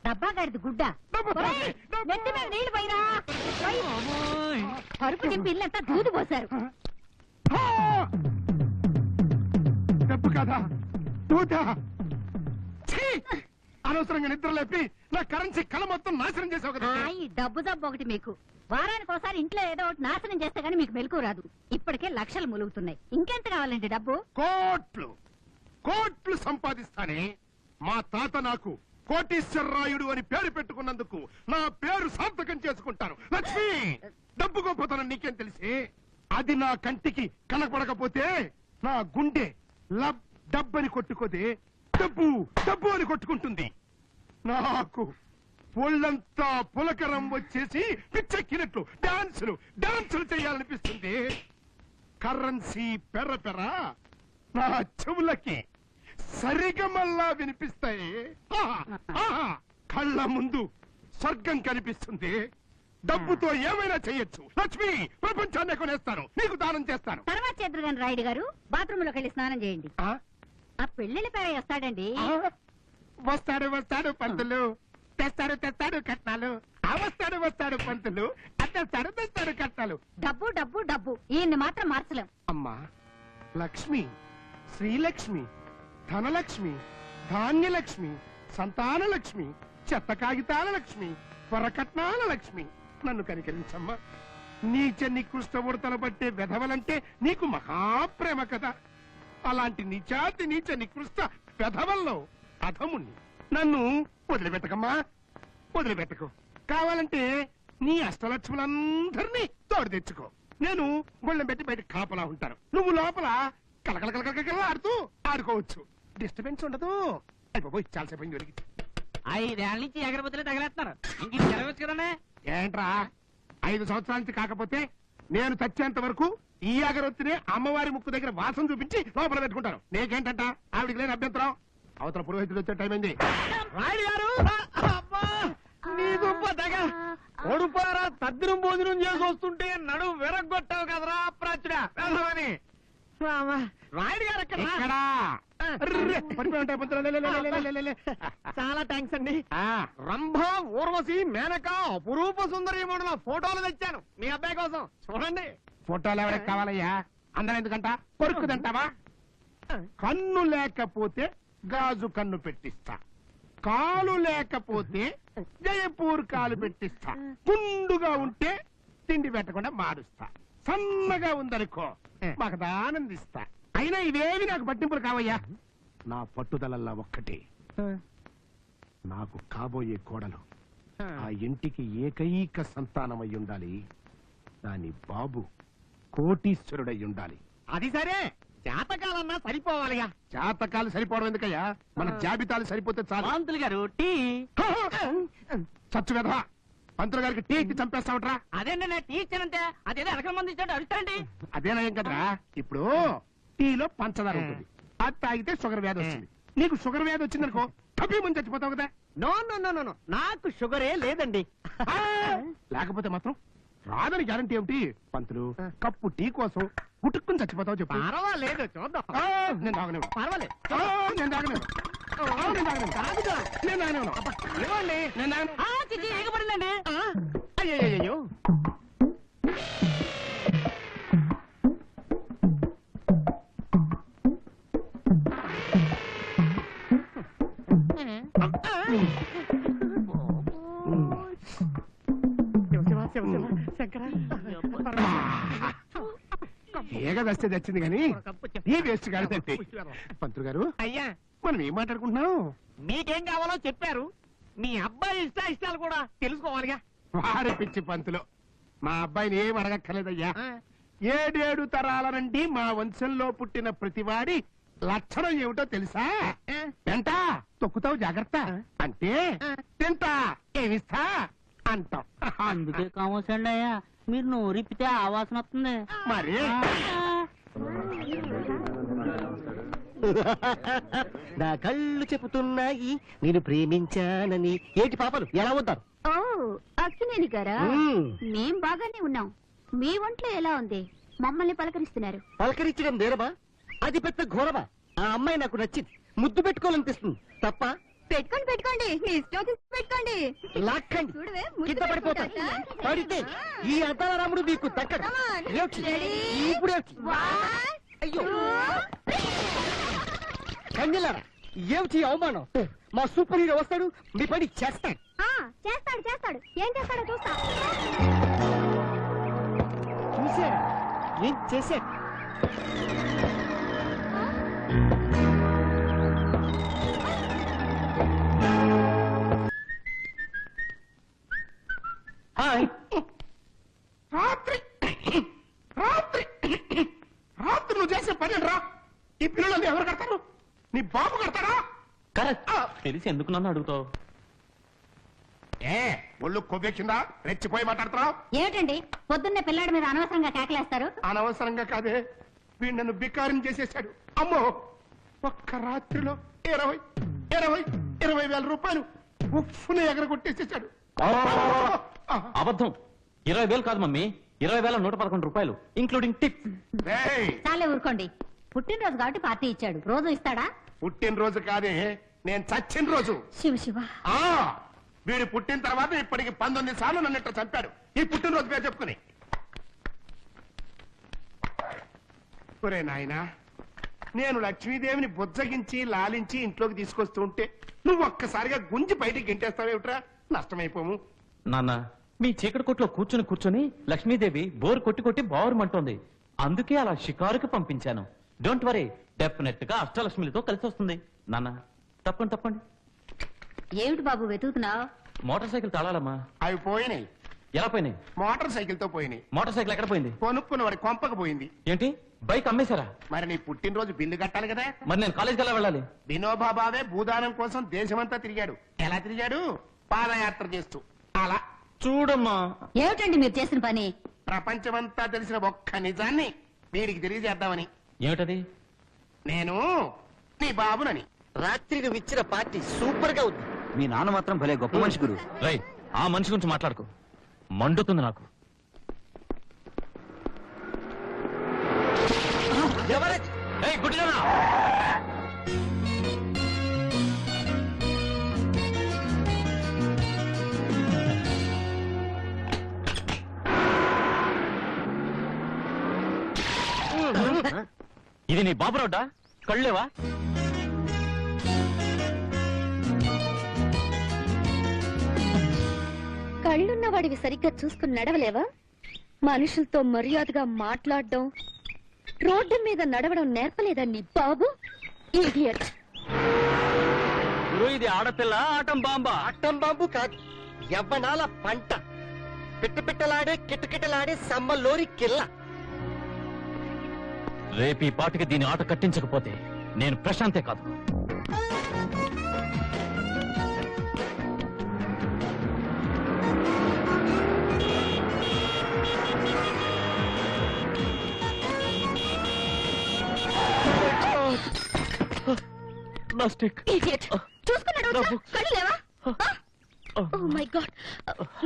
డబ్బా గాడిది గుడ్డ నెత్తి మీద నీళ్లు పోయిరా పరుపు నింపి ఇల్లంతా దూదు పోశారు. డబ్బు కదా దూదా అనవసరంగా నిద్ర లేపి నా కరెన్సీ కళ మొత్తం నాశనం చేసావు కదా. ఈ డబ్బు జబ్బు ఒకటి మీకు వారానికి ఒకసారి ఇంట్లో ఏదో ఒకటి నాశనం చేస్తే గానీ మీకు మెలకు రాదు. ఇప్పటికే లక్షలు ములుగుతున్నాయి, ఇంకెంత కావాలండి డబ్బు? కోట్లు కోట్లు సంపాదిస్తానే. మా తాత నాకు కోటీశ్వరరాయుడు అని పేరు పెట్టుకున్నందుకు నా పేరు సార్థకం చేసుకుంటాను. లక్ష్మి, డబ్బు గొప్పతనం నీకేం తెలిసి? అది నా కంటికి కనపడకపోతే నా గుండె లబ్ డబ్బని కొట్టుకోదే డబ్బు డబ్బు అని కొట్టుకుంటుంది. నాకు ఒళ్ళంతా పులకరం వచ్చేసి పిచ్చెక్కినట్లు డాన్సులు చేయాలనిపిస్తుంది. కరెన్సీ పెర్ర నా చెవులకి సరిగమల్లా వినిపిస్తాయి. కళ్ళ ముందు స్వర్గం కనిపిస్తుంది. డబ్బుతో ఏమైనా చెయ్యొచ్చు. లక్ష్మి, ప్రపంచాన్ని కొనేస్తాను, నీకు దానం చేస్తాను. తర్వాత చేద్దరు గాని రాయుడు గారు, బాత్రూమ్ లోకి వెళ్ళి స్నానం చేయండి. ఆ పెళ్లిళ్ళ పేర వస్తాడండి. వస్తాడు పంతులు, తెస్తాడు కట్నాలు. వస్తాడు పంతులు, తెస్తాడు కట్నాలు. డబ్బు డబ్బు డబ్బు ఈయన్ని మాత్రం మార్చలేం. అమ్మా లక్ష్మి, శ్రీలక్ష్మి, ధనలక్ష్మి, ధాన్యలక్ష్మి, సంతానలక్ష్మి, చెత్త కాగితాల లక్ష్మి, వరకట్నాల లక్ష్మి, నన్ను కనికరించమ్మా. నీచ నికృష్ట ఉడతలు పట్టే వెధవలంటే నీకు మహాప్రేమ కదా. అలాంటి నీచ నికృష్ట వెధవల్లో అధముణ్ణి. నన్ను వదిలిపెట్టకమ్మా, వదిలిపెట్టకు. కావాలంటే నీ అష్టలక్ష్ములందరినీ తోడు తెచ్చుకో. నేను గొళ్ళెం పెట్టి బయట కాపలా ఉంటాను, నువ్వు లోపల కలకల ఆడుతూ ఆడుకోవచ్చు. డిస్టర్బెన్స్ ఉండదు. అయిపోయి చాలాసేపు అయింది దొరికి. 5 ఏళ్ల నుంచి ఎగరబొత్తులే తగలేస్తున్నారు. ఇంక జరగవచ్చు కదనే. ఏంట్రా 5 సంవత్సరాల నుంచి కాకపోతే నేను చచ్చేంత వరకు ఈ అగరొత్తినే అమ్మవారి ముక్కు దగ్గర వాసన చూపించి లోపల పెట్టుకుంటాను. నీకేంటంట ఆవిడికి లేని అభ్యంతరం. అవతల పురోహితుడు వచ్చే టైం అయింది. రాయుడు గారు, నీ దుప్ప దగ్గ ఒడుపారా తద్దినం భోజనం చేసి వస్తుంటే నడు విరగొట్టావు కదరా ప్రాచుడా అని. రాయుడు గారు ఎక్కడా? చాలా థ్యాంక్స్ అండి. రంభ, ఊర్వశి, మేనక, అపురూప సుందరి మూడుల ఫోటోలు తెచ్చాను మీ అబ్బాయి కోసం. చూడండి. ఫోటోలు ఎవరికి కావాలయ్యా? అందరం ఎందుకంట? కొరుకు తింటావా? కన్ను లేకపోతే గాజు కన్ను పెట్టిస్తా, కాలు లేకపోతే జయపూర్ కాలు పెట్టిస్తా, గుండుగా ఉంటే తిండి పెట్టకుండా మారుస్తా, సన్నగా ఉందనుకో మాకు ఆనందిస్తా. అయినా ఇవేవి నాకు పట్టింపులు కావయ్యా. నా పట్టుదలల్లా ఒక్కటే, నాకు కాబోయే కోడలు ఆ ఇంటికి ఏకైక సంతానమై ఉండాలి. దాని బాబు కోటీశ్వరుడై ఉండాలి. అది సరే, జాతకాలన్నా సరిపోవాలిగా. జాతకాలు సరిపోవడం ఎందుకయ్యా? మన జాబితాలు సరిపోతే చాలు. పంతులు గారు టీ. చచ్చు కదా పంతులు గారికి టీ ఇచ్చి చంపేస్తావట్రా? అదేండి నేను టీ ఇచ్చానంటే అదేదో ఎలకల మంది ఇచ్చాడు అడుగుతారండి. అదేనయం కదరా. ఇప్పుడు టీలో పంచదార ఉంటుంది, అది తాగితే షుగర్ వ్యాధి వస్తుంది. నీకు షుగర్ వ్యాధి వచ్చిందనుకో తప్పి ముందు చచ్చిపోతావు కదా. నో నో నో నో, నాకు షుగరే లేదండి. లేకపోతే మాత్రం రాదని గ్యారంటీ ఏమిటి? పంతులు, కప్పు టీ కోసం గుట్టుకుని చచ్చిపోతావు చెప్పు. పర్వాలేదు, చూద్దాం. నేను తాగలేను. పర్వాలేదు, నేను తాగలేను. ఇవ్వండి. ఎగబడిందండి. అయ్యో ఏగ వస్తే తెచ్చింది కానీ ఈ వేస్ట్ కాదంటే. పంతులు గారు, అయ్యా మనం ఏం మాట్లాడుకుంటున్నాం? మీకేం కావాలో చెప్పారు, మీ అబ్బాయి ఇష్టాలు కూడా తెలుసుకోవాలిగా. వారి పిచ్చి పంతులు, మా అబ్బాయిని ఏం అడగక్కర్లేదయ్యా. 7 తరాల నుండి మా వంశంలో పుట్టిన ప్రతివాడి లక్షణం ఏమిటో తెలుసా? వెంట తొక్కుతావు జాగ్రత్త అంటే తింటా ఏమిస్తా అంటాం. అందుకే కామోసండి అయ్యా మీరు నోరిప్పితే ఆ వాసన వస్తుంది. మరి నా కళ్ళు చెబుతున్నాయి నేను ప్రేమించానని. ఏంటి పాపలు ఎలా వద్దారు? ఓ అక్కినేని గారా, మ్మ్. మేం బాగానే ఉన్నాం. మీ ఒంట్లో ఎలా ఉంది? మమ్మల్ని పలకరిస్తున్నారు. పలకరించడం నేరమా? అది పెద్ద ఘోరమా? ఆ అమ్మాయి నాకు నచ్చింది, ముద్దు పెట్టుకోవాలనిపిస్తుంది తప్ప. పెట్టుకోండి పెట్టుకోండి, మీ ఇష్టం వచ్చి పెట్టుకోండి. లాక్కండి, చూడవే, ముద్దు కింద పడిపోతారు. పెట్టుకుంటా. పడితే ఈ అద్దాల రాముడు మీకు దక్కడు. Come on. ఏడ్చి. Ready? ఇప్పుడు ఏడ్చి. One, అయ్యో two. కన్యలారా, ఏమిటి ఈ అవమానం? మా సూపర్ హీరో వస్తాడు, మీ పని చేస్తాడు. చేస్తాడు చేస్తాడు, ఏం చేస్తాడో చూస్తా. చూసారా ఏం చేశాడు? హాయ్. రాత్రి రాత్రి రాత్రి నువ్వు చేసే పని రా. ఈ పిల్లలు ఎవరు కడతారు? నీ బాబు కడతారా? కరెక్ట్. తెలిసి ఎందుకు నన్ను అడుగుతావు? ఏ ఒళ్ళు కొవ్వెక్కిందా? రెచ్చిపోయి మాట్లాడుతున్నావు. ఏమిటండి పొద్దున్నే పిల్లాడి మీద అనవసరంగా కేకలేస్తారు? అనవసరంగా కాదే, వీడు నన్ను బికారం చేసేసాడు. అమ్మో, ఒక్క రాత్రిలో 20 వేల రూపాయలు ఉప్పును ఎగరగొట్టేసేసాడు. అబద్ధం. 20,000 కాదు మమ్మీ, 20,111 రూపాయలు ఇంక్లూడింగ్ టిప్. ఏయ్, చాలే ఊరుకోండి. పుట్టినరోజు కాబట్టి పార్టీ ఇచ్చాడు, రోజు ఇస్తాడా? పుట్టినరోజు కాదే, నేను చచ్చిన రోజు. శివ శివ. ఆ వీడు పుట్టిన తర్వాత ఇప్పటికి 19 సార్లు నన్ను ఇట్లా చంపాడు ఈ పుట్టినరోజు పేరు చెప్పుకుని. ఒరే నాయనా, నేను లక్ష్మీదేవిని బుజ్జగించి లాలించి ఇంట్లోకి తీసుకొస్తూ ఉంటే నువ్వు ఒక్కసారిగా గుంజి బయటికి గెంటేస్తావేమిట్రా? నష్టమైపోము. నాన్న, మీ చీకటి కొట్లో కూర్చొని లక్ష్మీదేవి బోర్ కొట్టి బావురమంటోంది. అందుకే అలా షికారుకి పంపించాను. డోంట్ వరీ, డెఫినెట్ గా అష్టలక్ష్మిలతో కలిసి వస్తుంది. నాన్న తప్పండి. ఏమిటి బాబు వెతుకుతున్నావు? Motor cycle తాళాలమ్మా. అవి పోయినాయి. ఎలా పోయినాయి? మోటార్ సైకిల్ తో పోయినాయి. మోటార్ సైకిల్ ఎక్కడ పోయింది? కొనుక్కున్న వాడి కొంపకు పోయింది. ఏంటి, బైక్ అమ్మేశారా? మరి నీ పుట్టినరోజు బిల్లు కట్టాలి కదా. మరి నేను కాలేజ్కి ఎలా వెళ్ళాలి? వినోబా భావే భూదానం కోసం దేశమంతా తిరిగాడు. ఎలా తిరిగాడు? పాదయాత్ర చేస్తూ. అలా చూడమ్మా. ఏమిటండి మీరు చేసిన పని? ప్రపంచమంతా తెలిసిన ఒక్క నిజాన్ని వీడికి తెలియజేద్దామని. ఏమిటది? నేను నీ బాబునని. రాత్రి నువ్వు ఇచ్చిన పార్టీ సూపర్ గా ఉంది. మీ నాన్న మాత్రం భలే గొప్ప మనిషి గురు. రై, ఆ మనిషి గురించి మాట్లాడుకో, మండుతుంది నాకు. ఎవరది? ఏయ్, గుడ్డిదానా! ఇది నీ బాబు రోడ్డా? కళ్ళేవా? కళ్ళున్న వాడివి సరిగ్గా చూసుకుని నడవలేవా? మనుషులతో మర్యాదగా మాట్లాడడం, రోడ్డు మీద నడవడం నేర్పలేదా నీ బాబు? ఇడియట్. గురు, ఇది ఆడపిల్ల ఆటం బాంబా. అట్టం బాంబు కాదు, యవ్వనాల పంట. పిట్టలాడే కిటకిటలాడే సమ్మలోరి కిల్ల. రేపు ఈ పాటికి దీని ఆట కట్టించకపోతే నేను ప్రశాంతే కాదు. నా స్టిక్. ఇడియట్. చూసుకుని నడవచ్చా? కళ్ళు లేవా? ఓ మై గాడ్,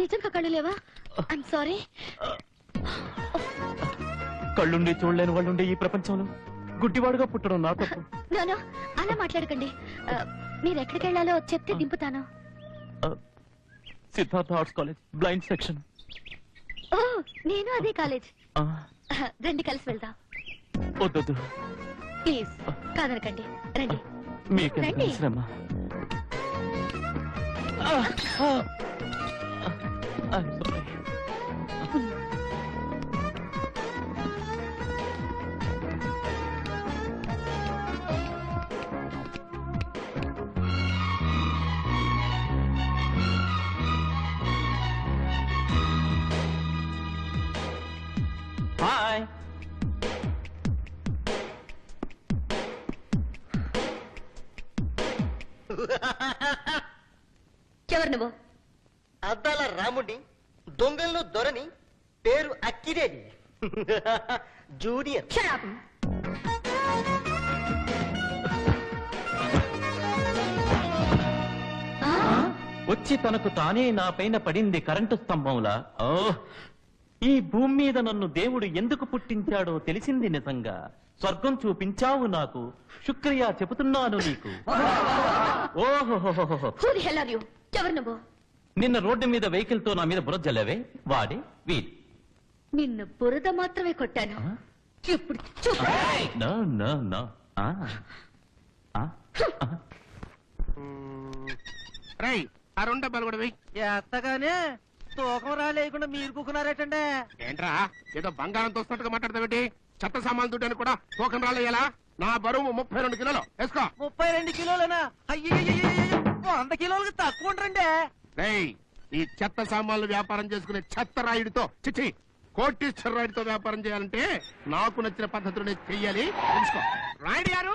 నిజంగా కళ్ళు లేవా? I'm sorry. కళ్ళుండి చూడలేని వాళ్ళుండే ఈ ప్రపంచంలో గుడ్డివాడుగా పుట్టడం నా తప్పు. నో అలా మాట్లాడకండి. మీరు ఎక్కడికి వెళ్ళాలో చెప్తే దింపుతాను. Siddhartha arts college blind section. ఓ, నేను అదే కాలేజ్. రండి కలిసి వెళ్దాం. వద్దొద్దు, ప్లీజ్ కాదనకండి, రండి. మీకెంత రండి. శ్రమ. I'm sorry. ఎవరు నువ్వు? అద్దాల రాముడిని, దొంగల్లో దొరని, పేరు అక్కిరేని. జూనియర్. Shut up. వచ్చి తనకు తానే నా పైన పడింది కరెంటు స్తంభంలా. ఓ, ఈ భూమి మీద నన్ను దేవుడు ఎందుకు పుట్టించాడో తెలిసింది నిజంగా. స్వర్గం చూపించావు నాకు, శుక్రియా చెబుతున్నాను నీకు. ఓహో, Who the hell are you? ఎవరు నువ్వు? నిన్న రోడ్డు మీద వెహికల్ తో నా మీద బురద జల్లవే, వాడే వీడు. నిన్ను బురద మాత్రమే కొట్టాను. ఇప్పుడు చూపు. No no no. రై ఆ 2 డబ్బాలు కూడా వెయ్యి. ఎత్తగానే తూకం రాలేకుండా మీరు కూకున్నారేటండి. ఏంట్రా ఏదో బంగారం తోస్తున్నట్టుగా మాట్లాడతావేంటి? చెత్త సామాన్లు దుడ్డాను కూడా తూకం రాలేయాలా? నా బరువు 32 కిలోలు. వేసుకో. 32 కిలోలేనా? అయ్యో 100 కిలోలకు తక్కువ ఉంటారండి. రేయ్ ఈ చెత్త సామాన్లు వ్యాపారం చేసుకునే చెత్త రాయుడితో చిచి కోటీశ్వర రాయుడితో వ్యాపారం చేయాలంటే నాకు నచ్చిన పద్ధతులు చెయ్యాలి. తెలుసుకో. రాయుడు గారు,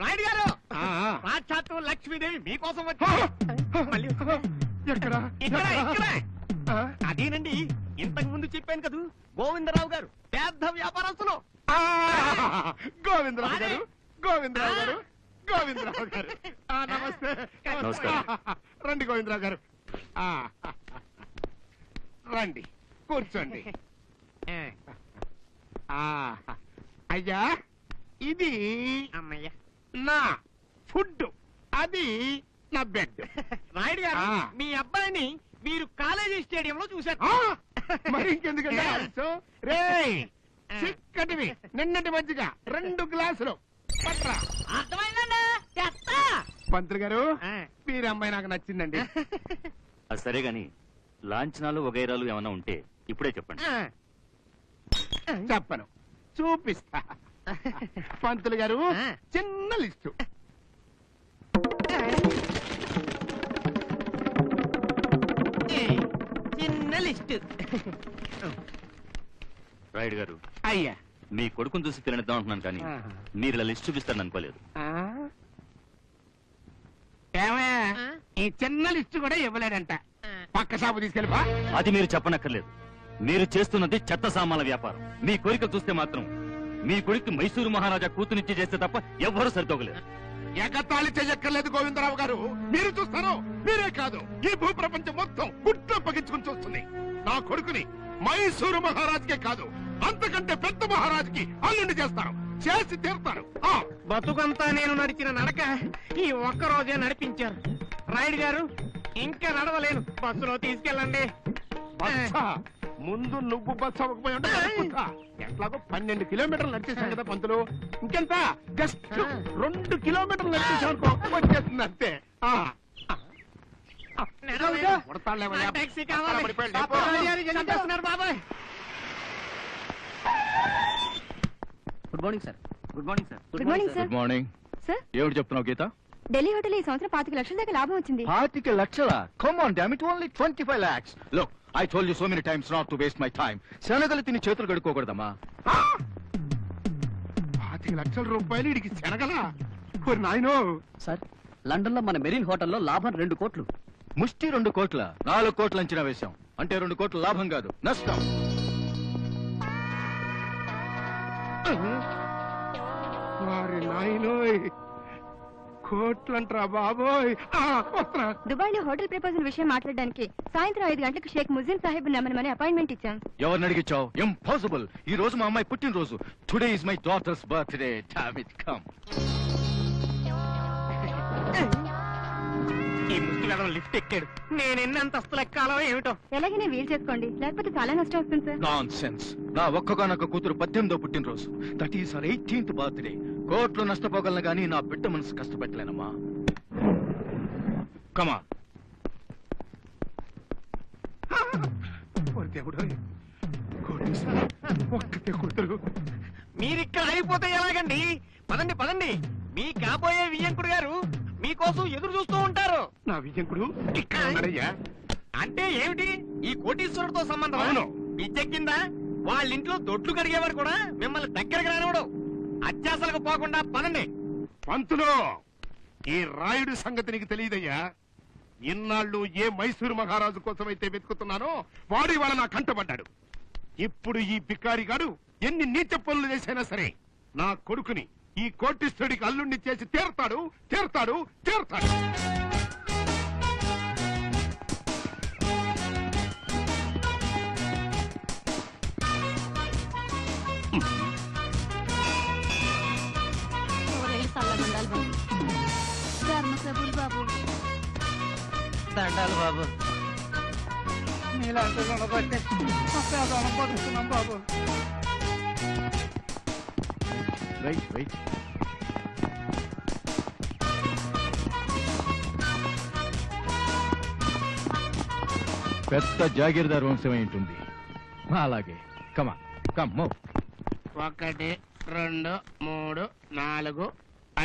రాయుడు గారు, ఆ, సాక్షాత్తు లక్ష్మీదేవి మీకోసం ఆ. వచ్చి మళ్ళీ ఎక్కడ? ఇక్కడ ఆ? అదేనండి, ఇంతకు ముందు చెప్పాను కదూ, గోవిందరావు గారు పెద్ద వ్యాపారస్తులు. ఆ, గోవిందరావు గారు, గోవిందరావు గారు, గోవిందరావు గారు. ఆ, నమస్తే. నమస్కారం. రండి గోవిందరావు గారు. ఆ, రండి కూర్చోండి. ఆ, అయ్యా ఇది అమ్మయ్య. నా ఫుడ్, అది నా బెడ్. రాయుడు గారు, ఆ. మీ అబ్బాయిని మీరు కాలేజీ స్టేడియంలో చూశారు. ఆ, మరి ఇంకెందుకంటే ఆలస్యం? రేయ్ చిక్కటివి నిన్నటి మధ్యగా 2 గ్లాసులు పట్రా. అర్థమైందండి, చెత్త. పంతులు గారు ఆ. మీరు అమ్మాయి నాకు నచ్చిందండి. అది సరే గాని లాంఛనాలు వగైరాలు ఏమైనా ఉంటే ఇప్పుడే చెప్పండి. ఆ. చెప్పను, చూపిస్తా. పంతులు గారు ఆ. చిన్న లిస్టు. చిన్న లిస్ట్. రాయుడు గారు, అయ్యా మీ కొడుకుని చూసి తిననిద్దాం అంటున్నాను కానీ ఆహా. మీరు ఇలా లిస్ట్ చూపిస్తారని అనుకోలేదు. ఆ? ఏమయ్యా ఆ? ఈ చిన్న లిస్టు కూడా ఇవ్వలేదంట. పక్క షాపు తీసుకెళ్ళిపా. అది మీరు చెప్పనక్కర్లేదు. మీరు చేస్తున్నది చెత్త సామాన్ల వ్యాపారం. మీ కోరిక చూస్తే మాత్రం మీ కొడుకు మైసూరు మహారాజా కూతునిచ్చి చేస్తే తప్ప ఎవ్వరూ సరితోగలేదు. ఎగతాళి చెయ్యక్కర్లేదు గోవిందరావు గారు. మీరు చూస్తారు, మీరే కాదు ఈ భూప్రపంచం మొత్తం గుట్ట పగించుకుని చూస్తుంది. నా కొడుకుని మైసూరు మహారాజుకే కాదు అంతకంటే పెద్ద మహారాజుకి అల్లుండి చేస్తాను, చేసి తీరుతాను. ఆ, బతుకంతా నేను నడిచిన నడక ఈ ఒక్క రోజే నడిపించారు. రాయుడు గారు, ఇంకా నడవలేను, బస్సులో తీసుకెళ్ళండి. బస్సా? ముందు నువ్వు బస్సు అవ్వకపోయి ఉంటే బస్సా? ఎట్లాగో 12 కిలోమీటర్లు నడిచేసాం కదా పంతులు. ఇంకెంత? జస్ట్ 2 కిలోమీటర్లు నడిచేసాం అనుకో, వచ్చేస్తుంది అంతే. ఆ, ఉడతాళ్ళేమయ్యా? టాక్సీ అక్కడ కావాలి. పడిపోయాడు. చంపేస్తున్నారు బాబాయ్. Good morning sir. Good morning sir. Good morning sir. Good morning. Sir, ఏమిటి చెప్తున్నావు గీత? ఢిల్లీ హోటల్ ఈ సంవత్సరం 25 లక్షల దాకా లాభం వచ్చింది. 25 లక్షల? Come on damn it, only 25 lakhs. Look, I told you so many times not to waste my time. శనగలు తిని చేతులు కడుక్కోకూడదమ్మా. 25 లక్షల రూపాయలు ఇడికి శనగలా? ఓరి నాయనో. సార్, లండన్ లో మన మెరీన్ హోటల్లో లాభం 2 కోట్లు. ముష్టి 2 కోట్ల, 4 కోట్ల అంచనా వేశాం. అంటే 2 కోట్ల లాభం కాదు, నష్టం. వారి నాయనోయ్, కోట్లంట్రా బాబోయ్. ఆ, వస్తున్నా. దుబాయ్ లో హోటల్ ప్రపోజల్ విషయం మాట్లాడడానికి సాయంత్రం 5 గంటలకు షేక్ ముజీన్ సాహిబ్ నమ్మని అపాయింట్మెంట్ ఇచ్చాం. ఎవరిని అడిగించావు? ఇంపాసిబుల్. ఈ రోజు మా అమ్మాయి పుట్టినరోజు. Today is my daughters birthday. Damn it, come. ఈ ముష్టి వేదం లిఫ్ట్ ఎక్కాడు. నేను ఎన్ని అంతస్తులు ఎక్కాలో ఏమిటో. ఎలాగైనా వీలు చేసుకోండి, లేకపోతే చాలా నష్టం వస్తుంది సార్. Non sense. నా ఒక్కగానొక్క కూతురు 18వ పుట్టినరోజు. That is her 18th birthday. కోట్లు నష్టపోగలను గానీ నా బిడ్డ మనసు కష్టపెట్టలేనమ్మా. కమా. ఓరి దేవుడోయ్, కోటేశ్వర, ఒక్కతే కూతురు. మీరిక్కడ అయిపోతే ఎలాగండి? పదండి పదండి, మీ కాబోయే వియ్యంకుడు గారు మీకోసం ఎదురు చూస్తూ ఉంటారు. నా విజయంకుడు ఇక్కడ ఉన్నాడయ్యా. అంటే ఏమిటి? ఈ కోటీశ్వరుడితో సంబంధం? అవును. పిచ్చెక్కిందా? వాళ్ళ ఇంట్లో దొడ్లు కడిగేవారు కూడా మిమ్మల్ని దగ్గరకు రానివ్వడు. అత్యాసలకు పోకుండా పదండి. పంతులు, ఈ రాయుడి సంగతి నీకు తెలియదయ్యా. ఇన్నాళ్ళు ఏ మైసూరు మహారాజు కోసం అయితే వెతుకుతున్నానో వాడి వాళ్ళ నా కంటపడ్డాడు. ఇప్పుడు ఈ బికారిగాడు ఎన్ని నీచ పనులు చేసైనా సరే నా కొడుకుని ఈ కోటిస్తుడికి అల్లుణ్ణి చేసి తీరతాడు తీరతాడు తీరతాడు. బాబు దండాలు బాబు. మీలాంటి రుణపట్టి పేదవాళ్ళం బతుకుతున్నాం బాబు. పెద్ద జాగీర్దార్ వంశం ఉంటుంది. అలాగే కమా కమ్ 1 2 3 4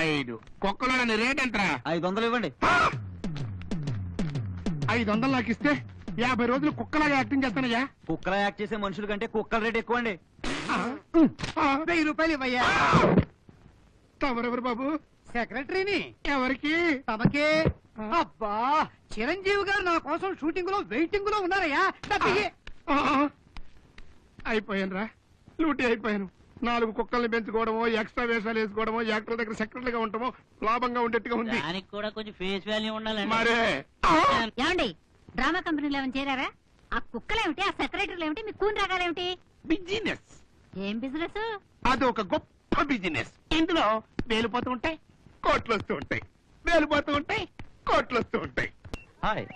5 కుక్కలో రేట్ ఎంతరా? 500 ఇవ్వండి. 500 నాకు ఇస్తే 50 రోజులు కుక్కలాగా యాక్టింగ్ చేస్తానయ్యా. కుక్కలా యాక్ట్ చేసే మనుషుల కంటే కుక్కల రేట్ ఎక్కువ అండి. 1000 రూపాయలు ఇవ్వయ్యా. తమరెవరు బాబు? సెక్రటరీని. ఎవరికి? తమకే. అబ్బా, చిరంజీవి గారు నా కోసం షూటింగ్ లో వెయిటింగ్ లో ఉన్నారయ్యా. డబ్బియ్యి. అయిపోయాను రా, లూటీ అయిపోయాను. 4 కుక్కల్ని పెంచుకోవడమో, ఎక్స్ట్రా వేషాలు వేసుకోవడమో, యాక్టర్ దగ్గర సెక్రటరీగా ఉండటమో లాభంగా ఉండేట్టుగా ఉంది. దానికి కూడా కొంచెం ఫేస్ వాల్యూ ఉండాలండి. మరే ఏమండి, డ్రామా కంపెనీలో ఏమైనా చేరారా? ఆ కుక్కలేమిటి, ఆ సెక్రటరీలు ఏమిటి, మీ కూని రకాలేమిటి? బిజినెస్. ఏం బిజినెస్? అది ఒక గొప్ప బిజినెస్. ఇందులో వేలిపోతూ ఉంటాయి, కోట్లు వస్తూ ఉంటాయి, వేలిపోతూ ఉంటాయి, కోట్లు వస్తూ ఉంటాయి. హాయ్.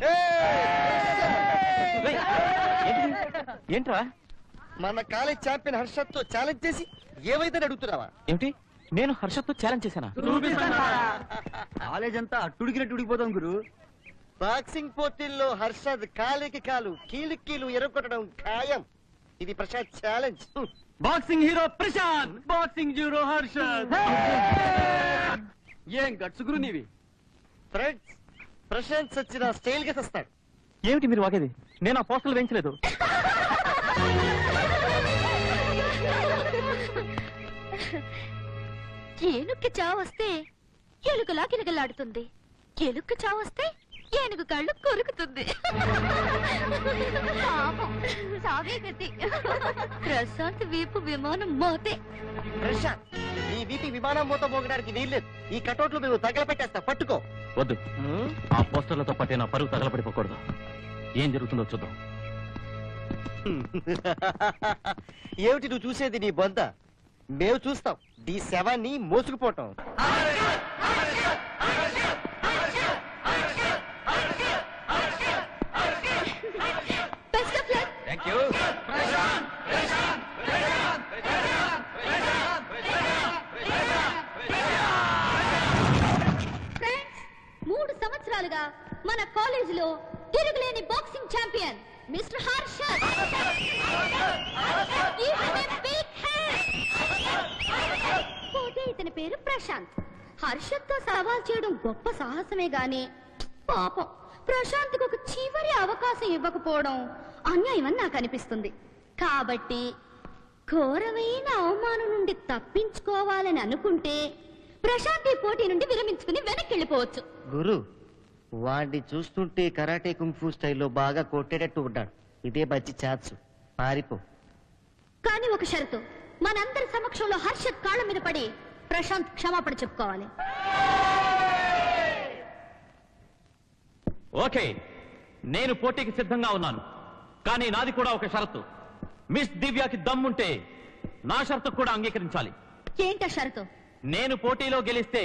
ఏంట్రా? మన కాలేజ్ ఛాంపియన్ హర్షత్ తో ఛాలెంజ్ చేసి ఏమైతే అడుగుతున్నావా? ఏమిటి, నేను హర్షత్తో ఛాలెంజ్ చేశానా? కాలేజ్ అంతా అట్టుడికినట్టు ఉడికిపోతాం గురు. బాక్సింగ్ పోటీల్లో హర్షద్ కాలికి కాలు కీలు కీలు ఎరగొట్టడం ఖాయం. ఇది Prashant challenge. Boxing hero Prashant, boxing hero Harshad. ఏం గట్స్ గురు నీవి. ఫ్రెండ్స్, ప్రశాంత్ సచ్చిన స్టైల్ గా తెస్తాడు. ఏమిటి మీరు వాగేది? నేను ఆ పోస్టర్లు వేయించలేదు. ఏనుక్కి చావొస్తే ఎలుకలా కిలకలాడుతుంది, ఎలుక్కి చావొస్తే ఏనుగు కళ్ళు కొరుకుతుంది. పాపం, సాగే గతి. ప్రశాంత్ వీపు విమానం మోతే. ప్రశాంత్, ఈ వీటి విమానం మూత మోగడానికి వీల్లేదు. ఈ కటౌట్లు మేము తగలపెట్టేస్తా, పట్టుకో. వద్దు, ఆ పోస్టర్లతో పాటే నా పరువు తగలపడిపోకూడదు. ఏం జరుగుతుందో చూద్దాం. ఏమిటి నువ్వు చూసేది? నీ బొంద. మేము చూస్తాం నీ శవాన్ని మోసుకుపోవటం. ఫ్రెండ్స్, 3 సంవత్సరాలుగా మన కాలేజీలో తిరుగులేని బాక్సింగ్ ఛాంపియన్ మిస్టర్ హర్షద్. పోతే ఇతని పేరు ప్రశాంత్. హర్షద్ తో సవాల్ చేయడం గొప్ప సాహసమే గాని పాపం ప్రశాంత్ కు ఒక చివరి అవకాశం ఇవ్వకపోవడం అన్యాయమని నాకు అనిపిస్తుంది. కాబట్టి ఘోరమైన అవమానం నుండి తప్పించుకోవాలని అనుకుంటే ప్రశాంత్ ఈ పోటీ నుండి విరమించుకుని వెనక్కి వెళ్ళిపోవచ్చు. గురు, వాడిని చూస్తుంటే కరాటే కుంఫు స్టైల్లో బాగా కొట్టేటట్టు ఉన్నాడు. ఇదే మంచి ఛాన్స్, పారిపో. కానీ ఒక షరతు, మనందరి సమక్షంలో హర్షద్ కాళ్ళ మీద పడి ప్రశాంత్ క్షమాపణ చెప్పుకోవాలి. ఓకే, నేను పోటీకి సిద్ధంగా ఉన్నాను. కానీ నాది కూడా ఒక షరతు. మిస్ దివ్యకి దమ్ముంటే నా షరతు కూడా అంగీకరించాలి. ఏంటా షరతు? నేను పోటీలో గెలిస్తే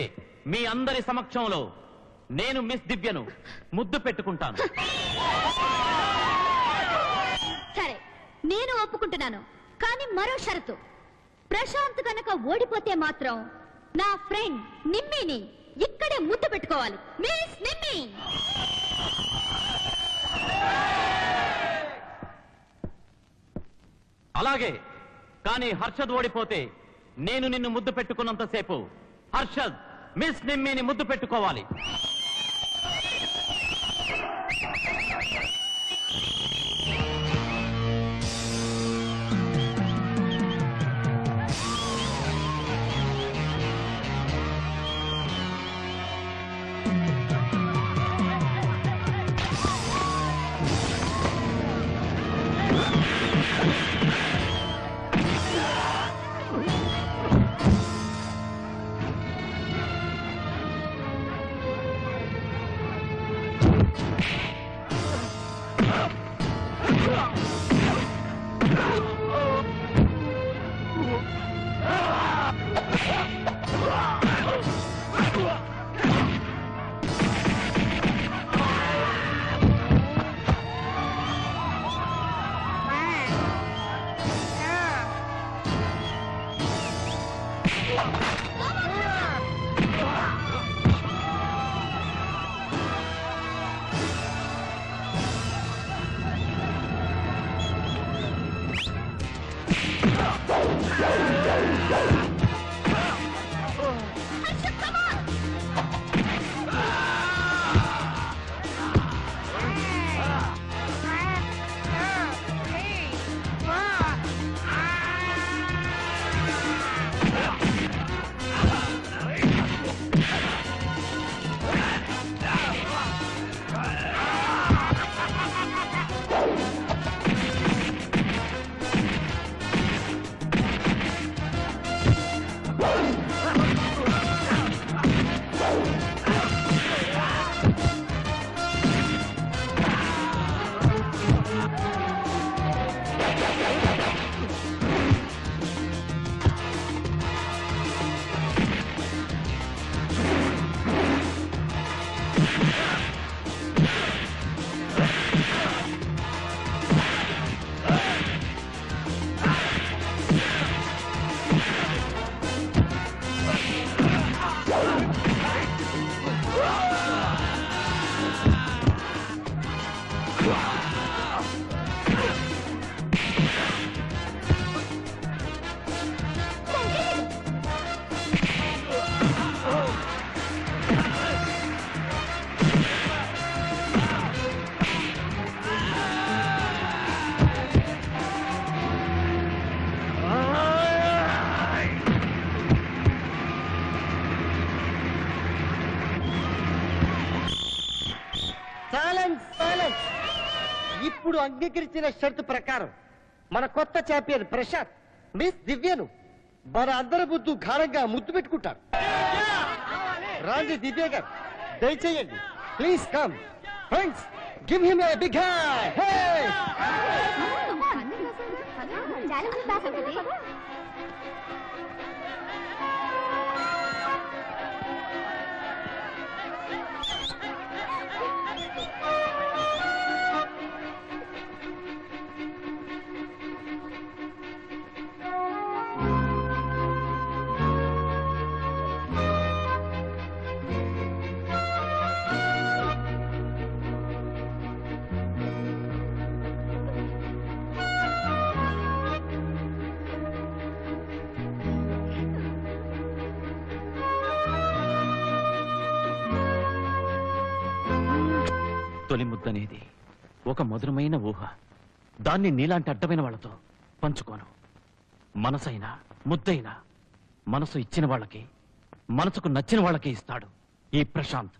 మీ అందరి సమక్షంలో నేను మిస్ దివ్యను ముద్దు పెట్టుకుంటాను. సరే, నేను ఒప్పుకుంటున్నాను. కానీ మరో షరతు, ప్రశాంత్ కనుక ఓడిపోతే మాత్రం నా ఫ్రెండ్ నిమ్మిని ఇక్కడే ముద్దు పెట్టుకోవాలి. మిస్ నిమ్మి. అలాగే, కానీ హర్షద్ ఓడిపోతే నేను నిన్ను ముద్దు పెట్టుకున్నంతసేపు హర్షద్ మిస్ నిమ్మిని ముద్దు పెట్టుకోవాలి. ఇప్పుడు అంగీకరించిన షరతు ప్రకారం మన కొత్త ఛాంపియన్ ప్రశాంత్ మిస్ దివ్యను మన అందరి ముందు ఘనంగా ముద్దు పెట్టుకుంటారు. రాండి దివ్య గారు, దయచేయండి. Please come friends, give him a big hand. హే! తొలి ముద్దనేది ఒక మధురమైన ఊహ. దాన్ని నీలాంటి అడ్డమైన వాళ్ళతో పంచుకోను. మనసైనా ముద్దైనా మనసు ఇచ్చిన వాళ్ళకి, మనసుకు నచ్చిన వాళ్ళకి ఇస్తాడు ఈ ప్రశాంత్.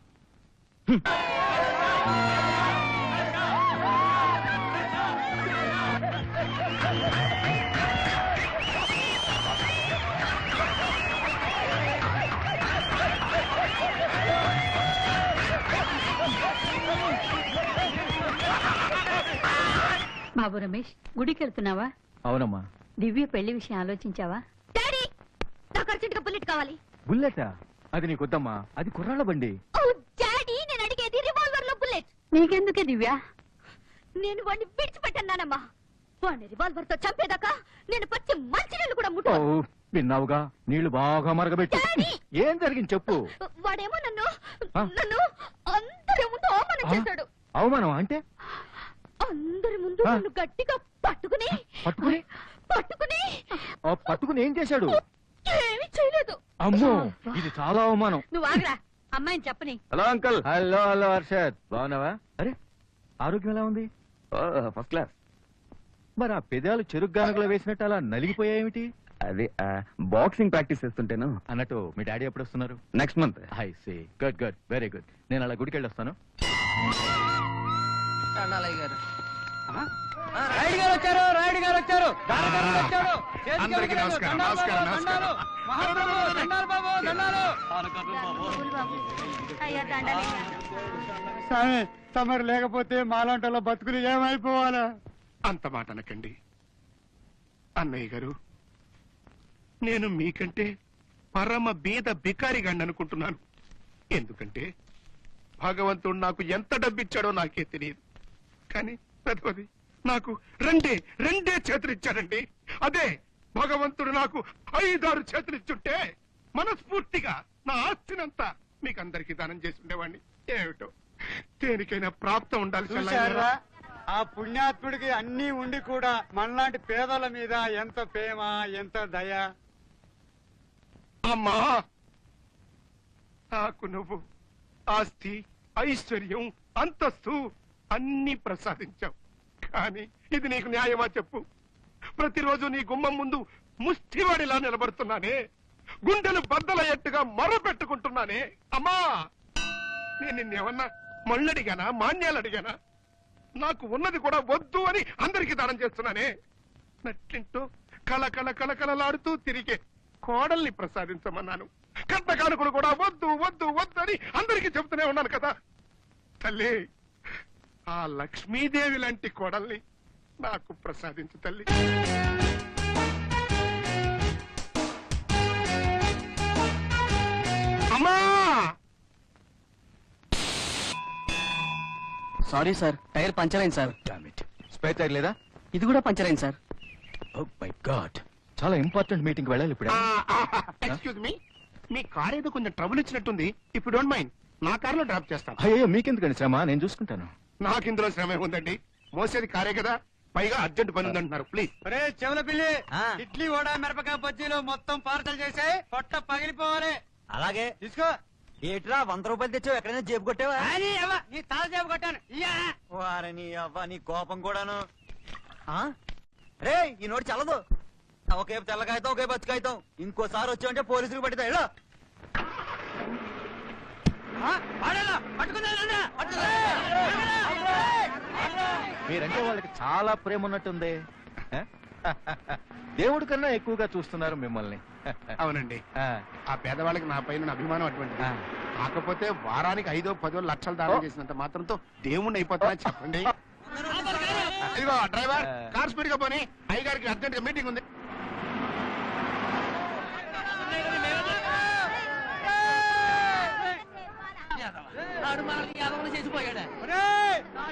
బాబు రమేష్, గుడికి వెళ్తున్నావా? అవునమ్మా. దివ్య పెళ్లి విషయం ఆలోచించావా? డాడీ, నాకు అర్జెంటుగా బుల్లెట్ కావాలి. బుల్లెటా? అది నీకొద్దమ్మా, అది కుర్రాళ్ళ బండి. ఓ డాడీ, నేను అడిగేది రివాల్వర్ లో బుల్లెట్. నీకెందుకే దివ్య? నేను వాడిని విడిచిపెట్టన్నానమ్మా. వాడిని రివాల్వర్ తో చంపేదాకా నేను పచ్చి మంచినీళ్ళు కూడా ముట్ట. విన్నావుగా, నీళ్లు బాగా మరగబెట్టు. డాడీ! ఏం జరిగింది చెప్పు. వాడేమో నన్ను అందరి ముందు అవమానం చేశాడు. అవమానం అంటే? అందరి ముందు నన్ను గట్టిగా పట్టుకుని పట్టుకుని పట్టుకుని ఏం చేశాడు? ఏమీ చేయలేదు. అమ్మో, ఇది చాలా అవమానం. నువ్వు ఆగరా, అమ్మాయిని చెప్పని. Hello uncle. హలో హర్షద్, బాగున్నావా? అరే, ఆరోగ్యం ఎలా ఉంది? First class. మరి ఆ పెదాలు చెరుకు గానుగలో వేసినట్టు అలా నలిగిపోయాయేమిటి? అది బాక్సింగ్ ప్రాక్టీస్ చేస్తుంటేను. అన్నట్టు మీ డాడీ ఎప్పుడు వస్తున్నారు? Next month. I see. Good good, very good. నేను అలా గుడికి వెళ్ళొస్తాను. రాయుడు గారు వచ్చారు, రాయుడు గారు వచ్చారు. అందరికీ నమస్కారం, నమస్కారం, నమస్కారం. తమరు లేకపోతే మాలాంటి బతుకులు ఏమైపోవాలా? అంత మాట అనకండి అన్నయ్య గారు. నేను మీకంటే పరమ బీద బికారిగాండి అనుకుంటున్నాను. ఎందుకంటే భగవంతుడు నాకు ఎంత డబ్బిచ్చాడో నాకే తెలియదు. కానీ పెద్దది నాకు రెండే చేతులు ఇచ్చాడండి. అదే భగవంతుడు నాకు 5-6 చేతులు ఇచ్చుంటే మనస్ఫూర్తిగా నా ఆస్తినంతా మీకు అందరికీ దానం చేసి ఉండేవాడిని. ఏమిటో దేనికైనా ప్రాప్తం ఉండాలి. ఆ పుణ్యాత్ముడికి అన్ని ఉండి కూడా మనలాంటి పేదల మీద ఎంత ప్రేమ ఎంత దయ. అమ్మా నాకు నువ్వు ఆస్తి ఐశ్వర్యం అంతస్తు అన్ని ప్రసాదించావు, కానీ ఇది నీకు న్యాయమా చెప్పు? ప్రతిరోజు నీ గుమ్మం ముందు ముష్టివాడిలా నిలబడుతున్నానే, గుండెలు బద్దలయ్యట్టుగా మొర్ర పెట్టుకుంటున్నానే. అమ్మా నేను నిన్నేమన్నా మళ్ళడిగానా, మాన్యాలు అడిగానా? నాకు ఉన్నది కూడా వద్దు అని అందరికీ దానం చేస్తున్నానే. నట్టింటూ కళ కళలాడుతూ తిరిగే కోడల్ని ప్రసాదించమన్నాను. కట్ట కానుకలు కూడా వద్దు వద్దు వద్దు అని అందరికీ చెబుతూనే ఉన్నాను కదా తల్లి. ఆ లక్ష్మీదేవి లాంటి కోడల్ని నాకు ప్రసాదించు తల్లి. అమ్మా సారీ సార్, టైర్ పంచర్ అయింది సార్. స్పేర్ టైర్ లేదా? ఇది కూడా పంచర్ అయింది సార్. ఓ మై గాడ్, చాలా ఇంపార్టెంట్ మీటింగ్ వెళ్ళాలి ఇప్పుడు. ఎక్స్క్యూజ్ మీ, మీ కార్ ఏదో కొంచెం ట్రబుల్ ఇచ్చినట్టుంది. ఇప్పుడు డోంట్ మైండ్, నా కార్ లో డ్రాప్ చేస్తాను. అయ్యో మీకెందుకండి శ్రమ, నేను చూసుకుంటాను. నాకు ఇందులో శ్రమ ఉందండి, మోసేది కారే కదా, పైగా అర్జెంట్ పని ఉందంటున్నారు. ప్లీజ్. ఒరే చెవుల పిల్లి, ఇడ్లీ వడ మిరపకాయ బజ్జీలు మొత్తం పార్సల్ చేసాయి, పొట్ట పగిలిపోవాలి. అలాగే తీసుకో. ఏట్రా 100 రూపాయలు తెచ్చావు, ఎక్కడైనా జేబు కొట్టావా? అని అవ్వ, నీ తల చేపు కొట్టాను. ఇయ్యా. వారని అవ్వ, నీ కోపం కూడాను. రే ఈ నోటి చల్లదు. ఒకే తెల్లకాయతాం, ఒకే పచ్చికాయతాం. ఇంకోసారి వచ్చావంటే పోలీసులు పడితే ఎలా? వాడేలా, పట్టుకుందా? మీరంటే వాళ్ళకి చాలా ప్రేమ ఉన్నట్టుంది. దేవుడి కన్నా ఎక్కువగా చూస్తున్నారు మిమ్మల్ని. అవునండి, ఆ పేదవాళ్ళకి నా పైన అభిమానం అటువంటిది. కాకపోతే వారానికి 5-10 లక్షలు దానం చేసినంత మాత్రంతో దేవుణ్ణి అయిపోతానని చెప్పండి. ఇదిగో డ్రైవర్, కార్ స్పీడ్ గా పోనీ, అయ్యగారికి అర్జెంట్ గా మీటింగ్ ఉంది.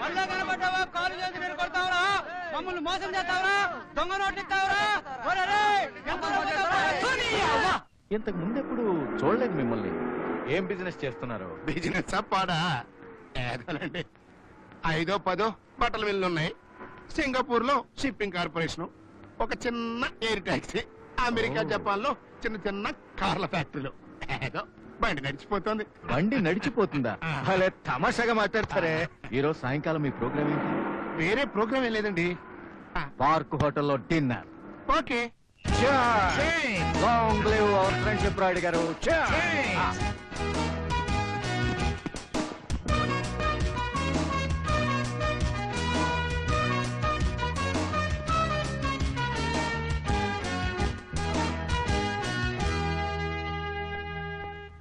మళ్ళా కనబడ్డావా? కాలు చేసి మీరు కొడతావరా? మమ్మల్ని మోసం చేస్తావరా? దొంగ నోట్లు ఇస్తావరా? ఇంతకు ముందెప్పుడు చూడలేదు మిమ్మల్ని. ఏం బిజినెస్ చేస్తున్నారు? బిజినెస్ పాడా ఏదోనండి, 5-10 బట్టల మిల్లు ఉన్నాయి, సింగపూర్ లో షిప్పింగ్ కార్పొరేషన్, ఒక చిన్న ఎయిర్ టాక్సీ, అమెరికా జపాన్ లో చిన్న చిన్న కార్ల ఫ్యాక్టరీలు. ఏదో బండి నడిచిపోతుంది. బండి నడిచిపోతుందా? అలే తమాషాగా మాట్లాడతారే. ఈరోజు సాయంకాలం మీ ప్రోగ్రామ్ ఏంటి? వేరే ప్రోగ్రామ్ ఏం లేదండి. పార్క్ హోటల్లో dinner. Okay. Long live our friendship Rayudu గారు.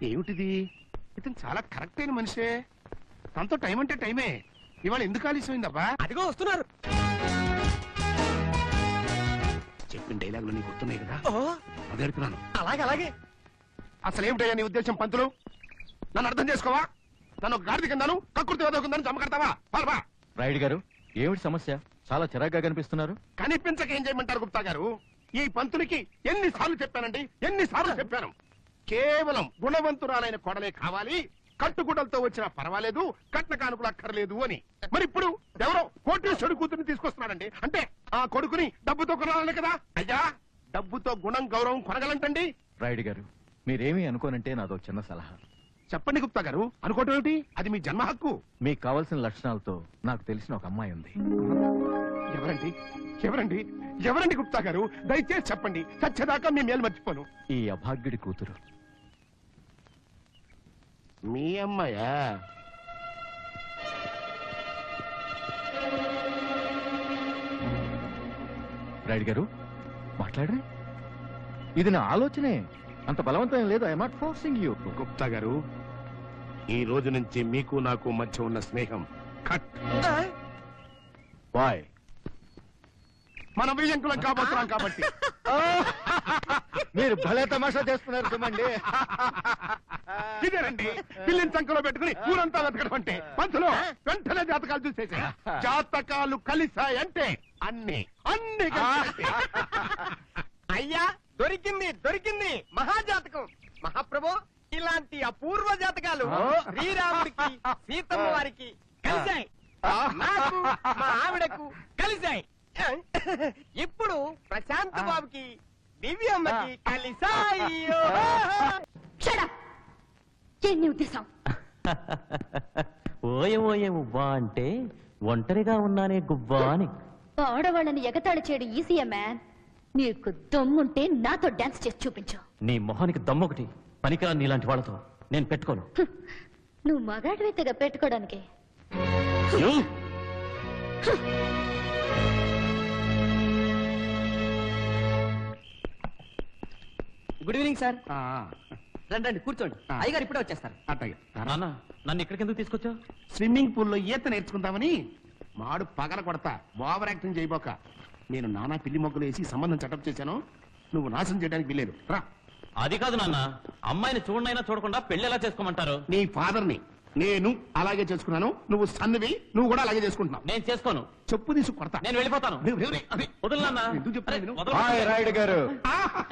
ఏమిటిది? ఇతను చాలా కరెక్ట్ అయిన మనిషే. తనతో టైం అంటే టైమే. ఇవాళ ఎందుకు ఆలస్యమైందబ్బా? అదిగో వస్తున్నారు. చెప్పిన డైలాగులు నీకు గుర్తున్నాయి కదా, అదేడుతున్నాను. అలాగే అసలు ఏమిటయ్యా నీ ఉద్దేశం? పంతులు, నన్ను అర్థం చేసుకోవా? నన్ను ఒక గాడిద కిందను కక్కుర్తి వదకుందని చమ్మకడతావా? పాల్వా. రాయుడు గారు, ఏమిటి సమస్య? చాలా చిరాగ్గా కనిపిస్తున్నారు. కనిపించక ఏం చేయమంటారు గుప్తా గారు? ఈ పంతులకి ఎన్నిసార్లు చెప్పానండి, ఎన్నిసార్లు చెప్పాను. కేవలం గుణవంతురాలైన కొడలే కావాలి, కట్టుగుడ్డలతో వచ్చినా పర్వాలేదు, కట్న కానుకలు అక్కర్లేదు అని. మరి ఇప్పుడు ఎవరో కోటేశ్వరుడు కూతురిని తీసుకొస్తున్నాడండి. అంటే ఆ కొడుకుని డబ్బుతో కొనాలని కదా? అయ్యా, డబ్బుతో గుణం గౌరవం కొనగలంటండి. రాయుడు గారు, మీరేమీ అనుకోనంటే నాదో చిన్న సలహా. చెప్పండి గుప్తా గారు. అనుకోవటం ఏమిటి? అది మీ జన్మ హక్కు. మీకు కావలసిన లక్షణాలతో నాకు తెలిసిన ఒక అమ్మాయి ఉంది. ఎవరండి? ఎవరండి? ఎవరండి గుప్తా గారు? దయచేసి చెప్పండి, సత్యదాకా మీ మేలు మర్చిపోను. ఈ అభాగ్యుడి కూతురు. మీ అమ్మాయా? రాయుడు గారు, మాట్లాడరే. ఇది నా ఆలోచనే, అంత బలవంతం లేదు. I not forcing you. Gupta గారు, ఈ రోజు నుంచి మీకు నాకు మధ్య ఉన్న స్నేహం కట్. బాయ్. మనం విజయంకులం కాబోతున్నాం కాబట్టి. మీరు భలే తమాషా చేస్తున్నారు చూడండి. ఇదేనండి పిల్లిని సంఖలో పెట్టుకుని ఊరంతా వెతకడం అంటే. పంతులు, వెంటనే జాతకాలు చూసేసి, జాతకాలు కలిసాయంటే అన్ని అన్ని కలిసాయి. అయ్యా, దొరికింది మహాజాతకం. మహాప్రభు, ఇలాంటి అపూర్వ జాతకాలు శ్రీరాముడికి సీతమ్మ వారికి కలిశాయి. నాకు మా ఆవిడకు కలిశాయి. ఇప్పుడు ప్రశాంత్ బాబుకి దివ్యమ్మకి కలిసాయి. Shut up! ఏంటి నీ ఉద్దేశం? ఓయ ఓయ ఉవ్వా అంటే ఒంటరిగా ఉన్నానే గువ్వా అని. ఆడవాళ్ళని ఎగతాళి చేయడం ఈజీయా మ్యాన్. నీకు దమ్ముంటే నాతో డాన్స్ చేసి చూపించు. నీ మొహానికి దమ్మొకటి, పనికిరా నీలాంటి వాళ్ళతో నేను పెట్టుకోను. నువ్వు మగాడివైతేగా పెట్టుకోవడానికి. యూ! Good evening sir. ఆ, రండి కూర్చోండి. అయ్యగారు ఇప్పుడే వచ్చేస్తారు. అట్టగే నాన్న, నన్ను ఇక్కడికి ఎందుకు తీసుకొచ్చావు? స్విమ్మింగ్ పూల్ లో ఈత నేర్చుకుందామని. మాడు పగల కొడతా, ఓవర్ యాక్టింగ్ చేయబోక. నేను నానా పిల్లి మొగ్గలు వేసి సంబంధం సెటప్ చేశాను. నువ్వు నాశనం చేయడానికి వీల్లేదు, రా. అది కాదు నాన్న, అమ్మాయిని చూడనైనా చూడకుండా పెళ్లి ఎలా చేసుకోమంటారు? నీ ఫాదర్ ని నేను అలాగే చేసుకున్నాను. నువ్వు సన్నివి, నువ్వు కూడా అలాగే చేసుకుంటున్నావు. నేను చేసుకోను. చెప్పు తీసు కొడతా. నేను వెళ్ళిపోతాను. అదే వదులు నాన్న. ఎందుకు చెప్తాను అరే, నేను? వదలు. హాయ్ రాయుడు గారు. ఆహా!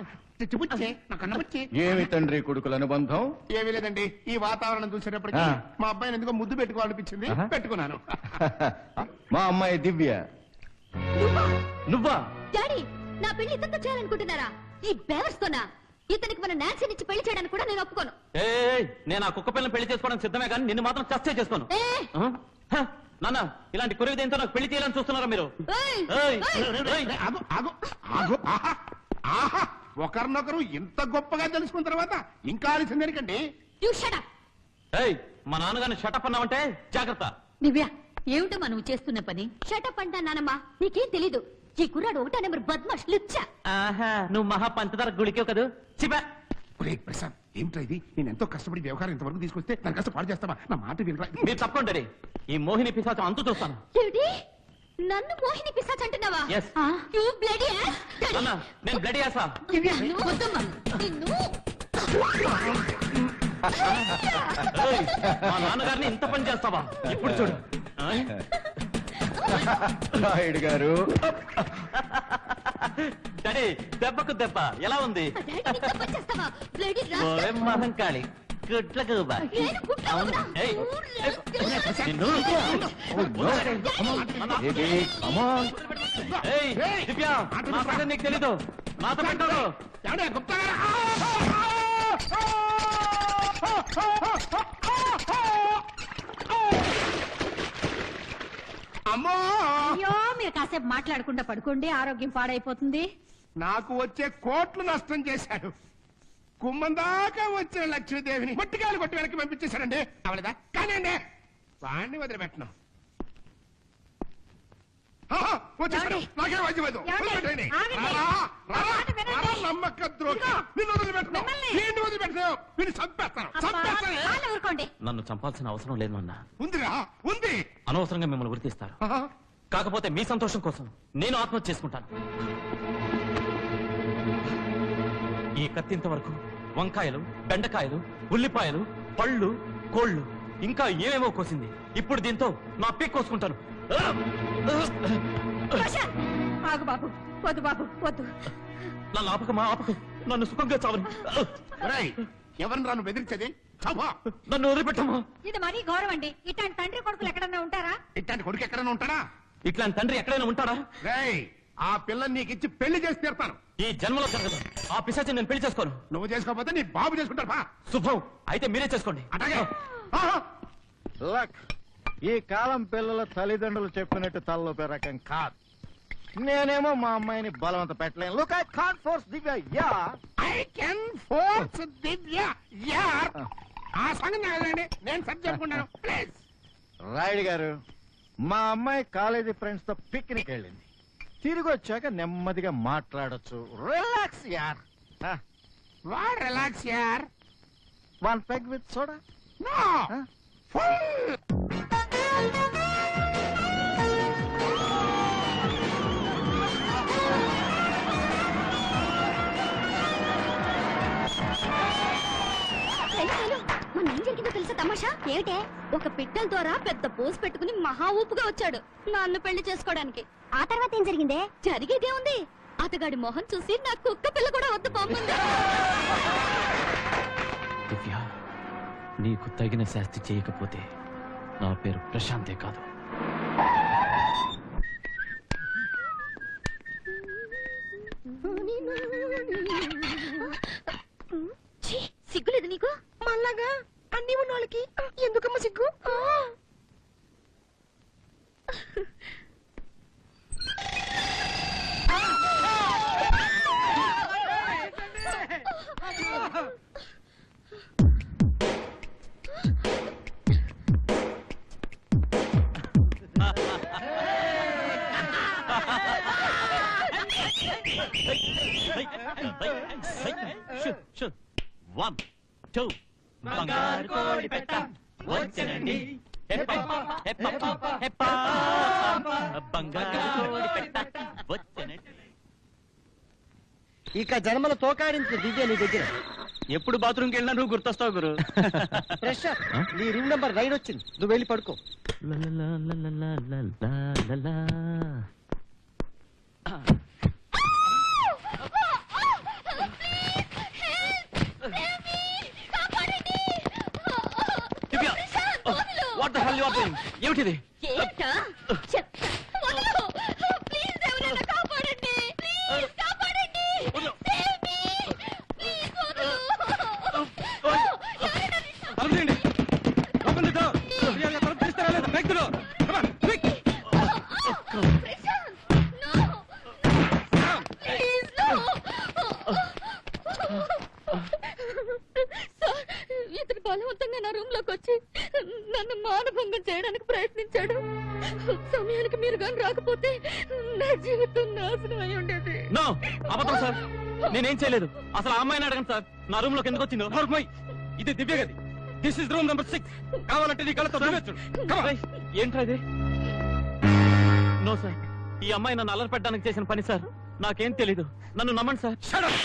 చెప్పుచ్చే, నా కన్నబుచ్చే. ఏమి తండ్రి కొడుకుల అనుబంధం? ఏమీ లేదండి, ఈ వాతావరణం చూసేటప్పటికి ఆ. మా అబ్బాయిని ఎందుకో ముద్దు పెట్టుకోవాలనిపించింది, ఆహా. పెట్టుకున్నాను. మా అమ్మాయి దివ్య. నువ్వా? డాడీ, నా పెళ్లి ఇతనితో చేయాలనుకుంటున్నారా? ఈ బేవర్స్తోనా? ఇతనికి మన నాన్సీని ఇచ్చి పెళ్లి చేయడానికి కూడా నేను ఒప్పుకోను. ఏయ్, నేను ఆ కుక్క పిల్లని పెళ్లి చేసుకోవడానికి సిద్ధమే కానీ నిన్ను మాత్రం చస్తే చేసుకోను. ఏ! ఆ? హ, నాన్న, ఇలాంటి కురివిదేంతో నాకు పెళ్లి చేయాలని చూస్తున్నారా మీరు? ఏయ్! ఏయ్, ఏయ్! ఏయ్. ఆగు ఆగు ఆగు, ఆహా ఆహా! ఒకరినొకరు ఇంత గొప్పగా తెలుసుకున్న తర్వాత ఇంకా ఆలస్యం దేనికండి? You shut up! ఏయ్, మా నాన్నగారిని షటప్ అన్నావంటే జాగ్రత్త. దివ్య, ఏమిటో మనం చేస్తున్న పని? షటప్ అంటా నానమ్మా, నీకేం తెలీదు. ఈ కుర్రాడు ఒకటా నెంబర్ బద్మాష్ లుచ్చా. ఆహా, నువ్వు మహా పంచదార గుడికే కదూ. చిబా. ఒరేయ్ ప్రసాద్, ఏమిటో ఇది? నేను ఎంతో కష్టపడి వ్యవహారం ఇంతవరకు తీసుకొస్తే దాని కష్టం పాడు చేస్తావా? నా మాట వినరా? మీరు తప్పకుండా ఈ మోహిని పిశాచం అంతు చూస్తాను. ఏమిటి? నన్ను మోహిని పిశాచ్ అంటున్నావా? Yes. You bloody ass! నాన్న, నేను బ్లడ్ చేస్తా. నిన్ను వద్దమ్మా. నిన్ను ఏయ్, మా నాన్నగారిని ఇంత పని చేస్తావా? ఇప్పుడు చూడు. ఆయ్. రాయుడు గారు. డాడీ, దెబ్బకు దెబ్బ ఎలా ఉంది? డాడీని తప్పచేస్తావా? Bloody ఓరే rascal! మహంకాళి, గుడ్ల గూబ. నేను గుడ్ల అవును. గూబనా? ఏయ్, You rascal! నిన్ను. Baby, come on. ఏయ్, దివ్య, నా సంగతి నీకు తెలీదు. నాతో పెట్టాడు. ఏమండి, గుప్తా గారు? అమ్మో! అయ్యో, మీరు కాసేపు మాట్లాడకుండా పడుకోండి, ఆరోగ్యం పాడైపోతుంది. నాకు వచ్చే కోట్లు నష్టం చేశాడు. కుమ్మం దాకా వచ్చిన లక్ష్మీదేవిని మట్టికాయలు కొట్టి వెనక్కి పంపించేశాడండి. అవలేదా? కానివ్వండి, వాడిని వదిలిపెట్టను. ఆహా, వచ్చేసాడు. ఏమండి? నాకేం వదిలిపెట్టదు. ఏమండి? వదిలిపెట్టండి. ఆగండి. రారా, నా రారా, మాట వినండి. రారా, నమ్మకద్రోహి. ఇదిగో. నిన్ను వదిలిపెట్టను. మిమ్మల్ని. నిన్ను వదిలిపెట్టను. నిన్ను చంపేస్తాను. అబ్బా, చంపేస్తాను. కాళ్ళు ఊరుకోండి. నన్ను చంపాల్సిన అవసరం లేదు నాన్న. ఉందిరా, ఉంది. అనవసరంగా మిమ్మల్ని గుర్తిస్తారు. ఆహా. కాకపోతే మీ సంతోషం కోసం నేను ఆత్మహత్య చేసుకుంటాను. ఈ కత్తింత వరకు వంకాయలు, బెండకాయలు, ఉల్లిపాయలు, పళ్ళు, కోళ్ళు ఇంకా ఏమేమో కోసింది. ఇప్పుడు దీంతో నా పిక్ కోసుకుంటాను. ప్రశాంత్, ఆగు బాబు, వద్దు బాబు, వద్దు. నన్ను ఆపక, మా ఆపక, నన్ను సుఖంగా చావని. ఒరేయ్, ఎవరిని రాను బెదిరించేది? చంపా. నన్ను వదిలిపెట్టమా. ఇది మరీ గౌరవం అండి. ఇట్లాంటి తండ్రి కొడుకులు ఎక్కడన్నా ఉంటారా? ఇట్లాంటి కొడుకు ఎక్కడైనా ఉంటాడా? ఇట్లాంటి తండ్రి ఎక్కడైనా ఉంటాడా? రేయ్, ఆ పిల్లని నీకు ఇచ్చి పెళ్లి చేసి తీరుతాను. ఈ జన్మలో జరగదు. ఆ పిశాచిని నేను పెళ్లి చేసుకోను. నువ్వు చేసుకోకపోతే నీ బాబు చేసుకుంటారు. బా శుభం, అయితే మీరే చేసుకోండి. అట్లాగే. ఆహా. లక్. ఈ కాలం పిల్లల తల్లిదండ్రులు చెప్పినట్టు తలలోపే రకం కాదు. నేనేమో మా అమ్మాయిని బలవంత పెట్టలేను. Look, I can't force Divya. Yeah, I can force Divya. యార్. ఆ సంగతి నాకు వదిలేయండి. నేను సరి చెప్పుకుంటాను. ప్లీజ్. రాయుడు గారు, మా అమ్మాయి కాలేజీ ఫ్రెండ్స్ తో పిక్నిక్ వెళ్ళింది. తిరిగి వచ్చాక నెమ్మదిగా మాట్లాడొచ్చు. రిలాక్స్ యార్. వాట్ రిలాక్స్ యార్? One peg with soda. No. Full. మన ఏం జరిగిందో తెలుసా తమాషా? ఏమిటే? ఒక పిట్టల ద్వారా పెద్ద పోసు పెట్టుకుని మహా ఊపుగా వచ్చాడు నన్ను పెళ్లి చేసుకోవడానికి. ఆ తర్వాత ఏం జరిగిందే? జరిగేదే ఉంది. అతగాడి మొహం చూసి నా కుక్క పిల్ల కూడా వద్దు పొమ్మంది. దివ్య, నీకు తగిన శాస్తి చేయకపోతే నా పేరు ప్రశాంతే కాదు. ఛీ, సిగ్గులేదు నీకు? మళ్ళాగా అన్ని ఉన్న వాళ్ళకి ఎందుకమ్మా సిగ్గు? వన్ టూ బంగారు కోడి పెట్ట వచ్చనండి బంగారు కోడి పెట్ట వచ్చనండి. ఇక జన్మల తోకాడించిన దివ్య నీ దగ్గర. ఎప్పుడు బాత్రూమ్కి వెళ్ళినా నువ్వు గుర్తొస్తావు గురు. ప్రశాంత్, నీ రూమ్ నెంబర్ 9 వచ్చింది, నువ్వు వెళ్ళి పడుకో. What the hell you are doing? ఏమిటిది? ఏంటా? చెప్తా. వదలు. ప్లీజ్ ఎవరైనా కాపాడండి. ప్లీజ్ కాపాడండి. Save me. ప్లీజ్ వదలు. తలుపు తీయండి. Open the door. ప్రియాంక తలుపు తీస్తారా లేదా? Break the door. Come on, quick. Prashant, no. Please no. Sir, ఇతను బలవంతంగా నా రూమ్ లోకి వచ్చి నన్ను మానభంగం చేయడానికి ప్రయత్నించాడు. సమయానికి మీరు కానీ రాకపోతే నా జీవితం నాశనం అయి ఉండేది. నో, అబద్ధం సార్, నేనేం చేయలేదు. అసలు ఆ అమ్మాయిని అడగండి సార్, నా రూమ్ లోకి ఎందుకు వచ్చిందో. ఇది దివ్య గది. This is room number 6. కావాలంటే నీ కళ్ళతో చూడొచ్చు. ఏంట్రా ఇది? నో సార్, ఈ అమ్మాయి నన్ను అల్లరి పెట్టడానికి చేసిన పని సార్. నాకేం తెలీదు, నన్ను నమ్మండి సార్. Shut up.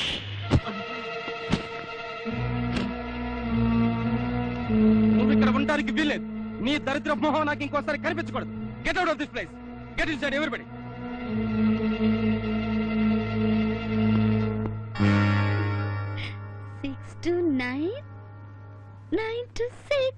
నువ్వు ఇక్కడ ఉండడానికి వీల్లేదు. నీ దరిద్ర మొహం నాకు ఇంకోసారి కనిపించకూడదు. Get out of this place. Get inside everybody. 6 to 9, 9 to 6.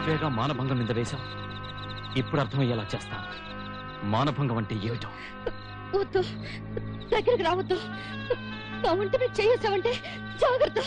నువ్వేగా మానభంగం నింద వేశావు. ఇప్పుడు అర్థమయ్యేలా చేస్తాను మానభంగం అంటే ఏమిటో. వద్దు, దగ్గరికి రావద్దు. నా వంట మీద చేసావంటే జాగ్రత్త.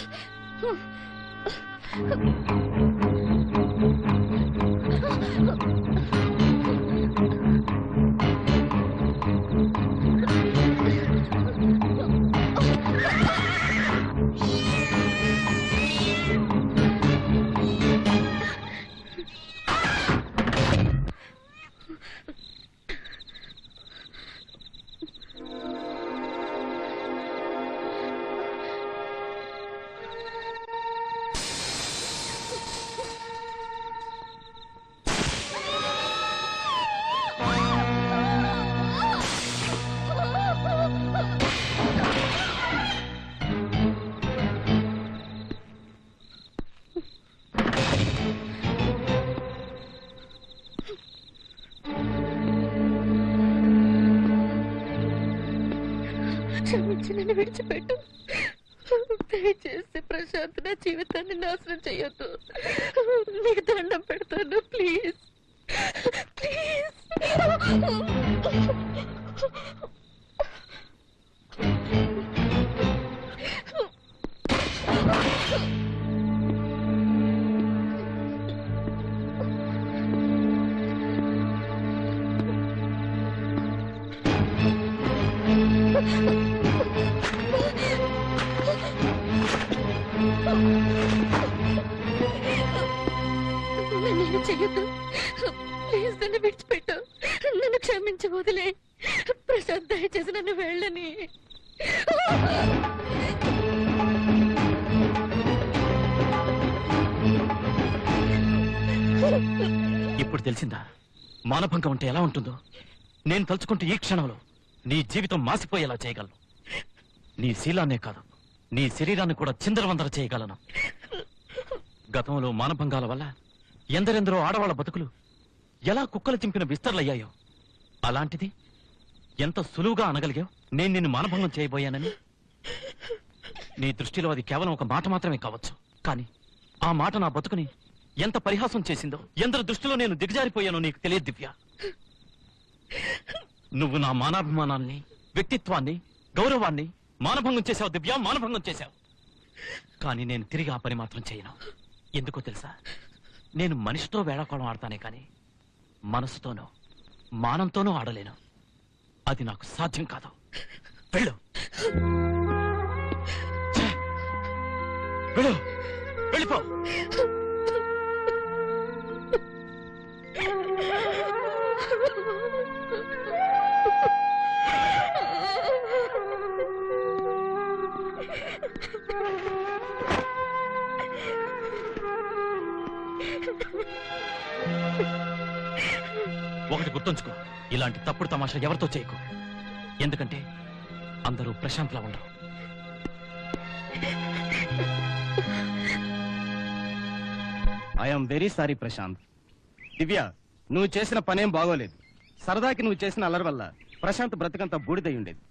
క్షమించి నన్ను విడిచిపెట్టు. దయచేసి ప్రశాంత్ నా జీవితాన్ని నాశనం చెయ్యొద్దు. నీకు దండం పెడతాను, ప్లీజ్ ప్లీజ్. నన్ను చెయ్యొద్దు ప్లీజ్ నన్ను విడిచిపెట్టు. నన్ను క్షమించి వదిలే. ప్రశాంత్ దయచేసి నన్ను వెళ్ళని. ఇప్పుడు తెలిసిందా మానభంగం అంటే ఎలా ఉంటుందో? నేను తలుచుకుంటే ఈ క్షణంలో నీ జీవితం మాసిపోయేలా చేయగలను. నీ శీలాన్నే కాదు, నీ శరీరాన్ని కూడా చిందరవందర చేయగలను. గతంలో మానభంగాల వల్ల ఎందరెందరో ఆడవాళ్ల బతుకులు ఎలా కుక్కలు చింపిన విస్తర్లయ్యాయో, అలాంటిది ఎంత సులువుగా అనగలిగావు నేను నిన్ను మానభంగం చేయబోయానని? నీ దృష్టిలో అది కేవలం ఒక మాట మాత్రమే కావచ్చు, కానీ ఆ మాట నా బతుకుని ఎంత పరిహాసం చేసిందో, ఎందరి దృష్టిలో నేను దిగజారిపోయానో నీకు తెలియదు దివ్య. నువ్వు నా మానాభిమానాల్ని, వ్యక్తిత్వాన్ని, గౌరవాన్ని మానభంగం చేశావు దివ్య, మానభంగం చేశావు. కానీ నేను తిరిగి ఆ పని మాత్రం చేయను. ఎందుకో తెలుసా? నేను మనిషితో వేళాకోళం ఆడతానే కానీ మనసుతోనో మానంతోనూ ఆడలేను. అది నాకు సాధ్యం కాదు. వెళ్ళు, ఛే! వెళ్ళు, వెళ్ళిపో. ఒకటి గుర్తుంచుకో, ఇలాంటి తప్పుడు తమాషా ఎవరితో చేయకు. ఎందుకంటే అందరూ ప్రశాంత్లా ఉండరు. I'm very sorry Prashant. Divya, నువ్వు చేసిన పనేం బాగోలేదు. సరదాకి నువ్వు చేసిన అల్లరి వల్ల ప్రశాంత్ బ్రతకంతా బూడిదై ఉండేది.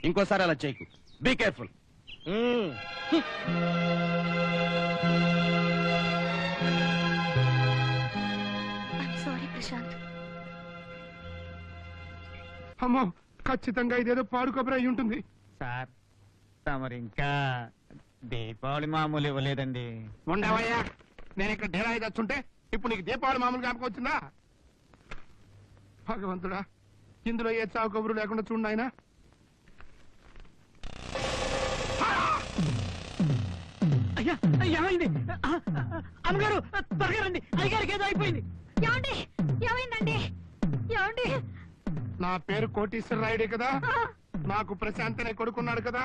ఇంకోసారి అలా చేయకు. Be careful. సారీ ప్రశాంత్. అమ్మో, ఖచ్చితంగా ఇదేదో పాడు కబురు అయి ఉంటుంది. సార్ తమరు ఇంకా దీపావళి మామూలు ఇవ్వలేదండి. ఉండవయ్యా, నేను ఇక్కడ డేరా తెచ్చుంటే ఇప్పుడు నీకు దీపావళి మామూలు జ్ఞాపకం వచ్చిందా? భగవంతుడా, ఇందులో ఏ చావు కబురు లేకుండా చూడు నాయనా. అయ్యా, ఏమైంది? అమ్మగారు త్వరగా రండి, అయ్యగారికి ఏదో అయిపోయింది. ఏమండి? ఏమైందండి? ఏమండి? నా పేరు కోటీశ్వరరాయుడే కదా, నాకు ప్రశాంత్ అనే కొడుకున్నాడు కదా.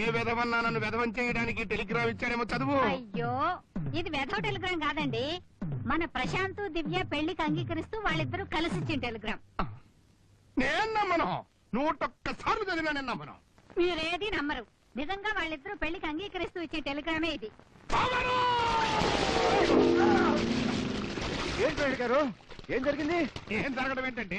ఏ విధవన్నా నన్ను విధవం చేయడానికి టెలిగ్రామ్ ఇచ్చాడేమో చదువు. అయ్యో, ఇది వెధవ టెలిగ్రామ్ కాదండి. మన ప్రశాంత్ దివ్య పెళ్లికి అంగీకరిస్తూ వాళ్ళిద్దరూ కలిసి ఇచ్చిన టెలిగ్రామ్. నేను నమ్మను. 101 సార్లు చదివినా నేను నమ్మను. మీరేది నమ్మరు. నిజంగా వాళ్ళిద్దరూ పెళ్లికి అంగీకరిస్తూ ఇచ్చే టెలిగ్రామే ఇది. ఏంటి గారు, ఏం జరిగింది? ఏం జరగడం ఏంటంటే,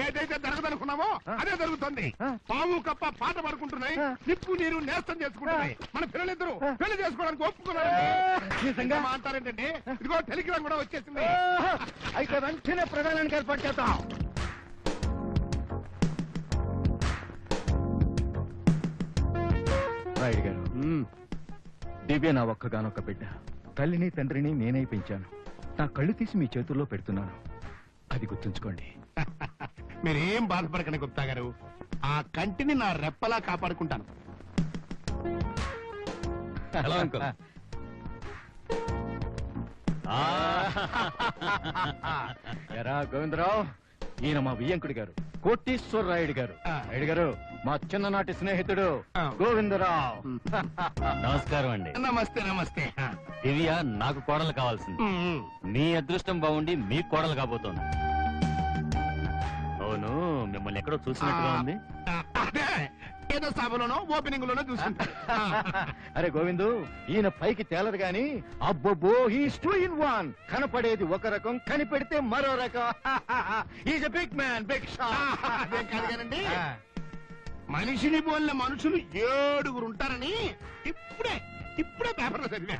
ఏదైతే జరగదనుకున్నామో అదే జరుగుతుంది. పాము కప్ప పాట పడుకుంటున్నాయి, నిప్పు నీరు నేస్తం చేసుకుంటున్నాయి. మన పిల్లలిద్దరూ పెళ్లి చేసుకోవడానికి ఒప్పుకున్నారు. అంటారేంటంటే, ఇదిగో టెలిగ్రామ్ కూడా వచ్చేసింది. అయితే వెంటనే ప్రధానానికి ఏర్పాటు చేద్దాం. రాయుడు గారు, దివ్య నా ఒక్కగానొక్క బిడ్డ. తల్లిని తండ్రిని నేనే పెంచాను. నా కళ్ళు తీసి మీ చేతుల్లో పెడుతున్నాను. అది గుర్తుంచుకోండి. మీరేం బాధపడకండి గుప్తా గారు, ఆ కంటిని నా రెప్పలా కాపాడుకుంటాను. Hello uncle. ఎరా గోవిందరావు, ఈయన మా వియ్యంకుడి గారు, కోటీశ్వరరాయుడు గారు. రాయుడు గారు, మా చిన్ననాటి స్నేహితుడు గోవిందరావు. నమస్కారం అండి. నమస్తే నమస్తే. దివ్య నాకు కోడలు కావాల్సింది. మీ అదృష్టం బాగుండి మీ కోడలు కాబోతోంది. అవును, మిమ్మల్ని ఎక్కడో చూసినట్టుగా ఉంది. అదే ఏదో సభలోనో ఓపెనింగ్ లోనో చూసింది. అరే గోవిందు, ఈయన పైకి తేలరు గాని అబ్బోబో, హీస్ 2 in 1. కనపడేది ఒక రకం, కనిపెడితే మరో రకం. Is a big man, big shot. అదేం కాదు కానండి, మనిషిని పోలిన మనుషులు 7 ఉంటారని ఇప్పుడే పేపర్లో చదివా.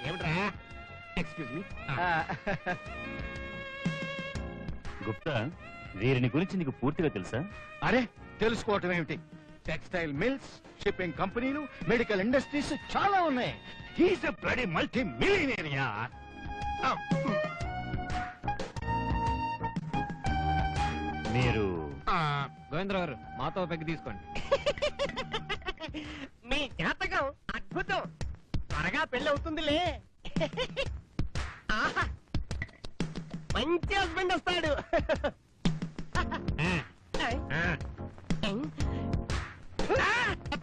ఏమిట్రా? Excuse me. గుప్తా, వీరిని గురించి నీకు పూర్తిగా తెలుసా? అరే, తెలుసుకోవటం ఏమిటి? టెక్స్టైల్ మిల్స్, షిప్పింగ్ కంపెనీలు, మెడికల్ ఇండస్ట్రీస్ చాలా ఉన్నాయి. He's a bloody multi millionaire యార్. మీరు గోవిందరావు గారు, మాతో పెగ్గి తీసుకోండి. మీ జాతకం అద్భుతం. త్వరగా పెళ్లి అవుతుందిలే. మంచి హస్బెండ్ వస్తాడు.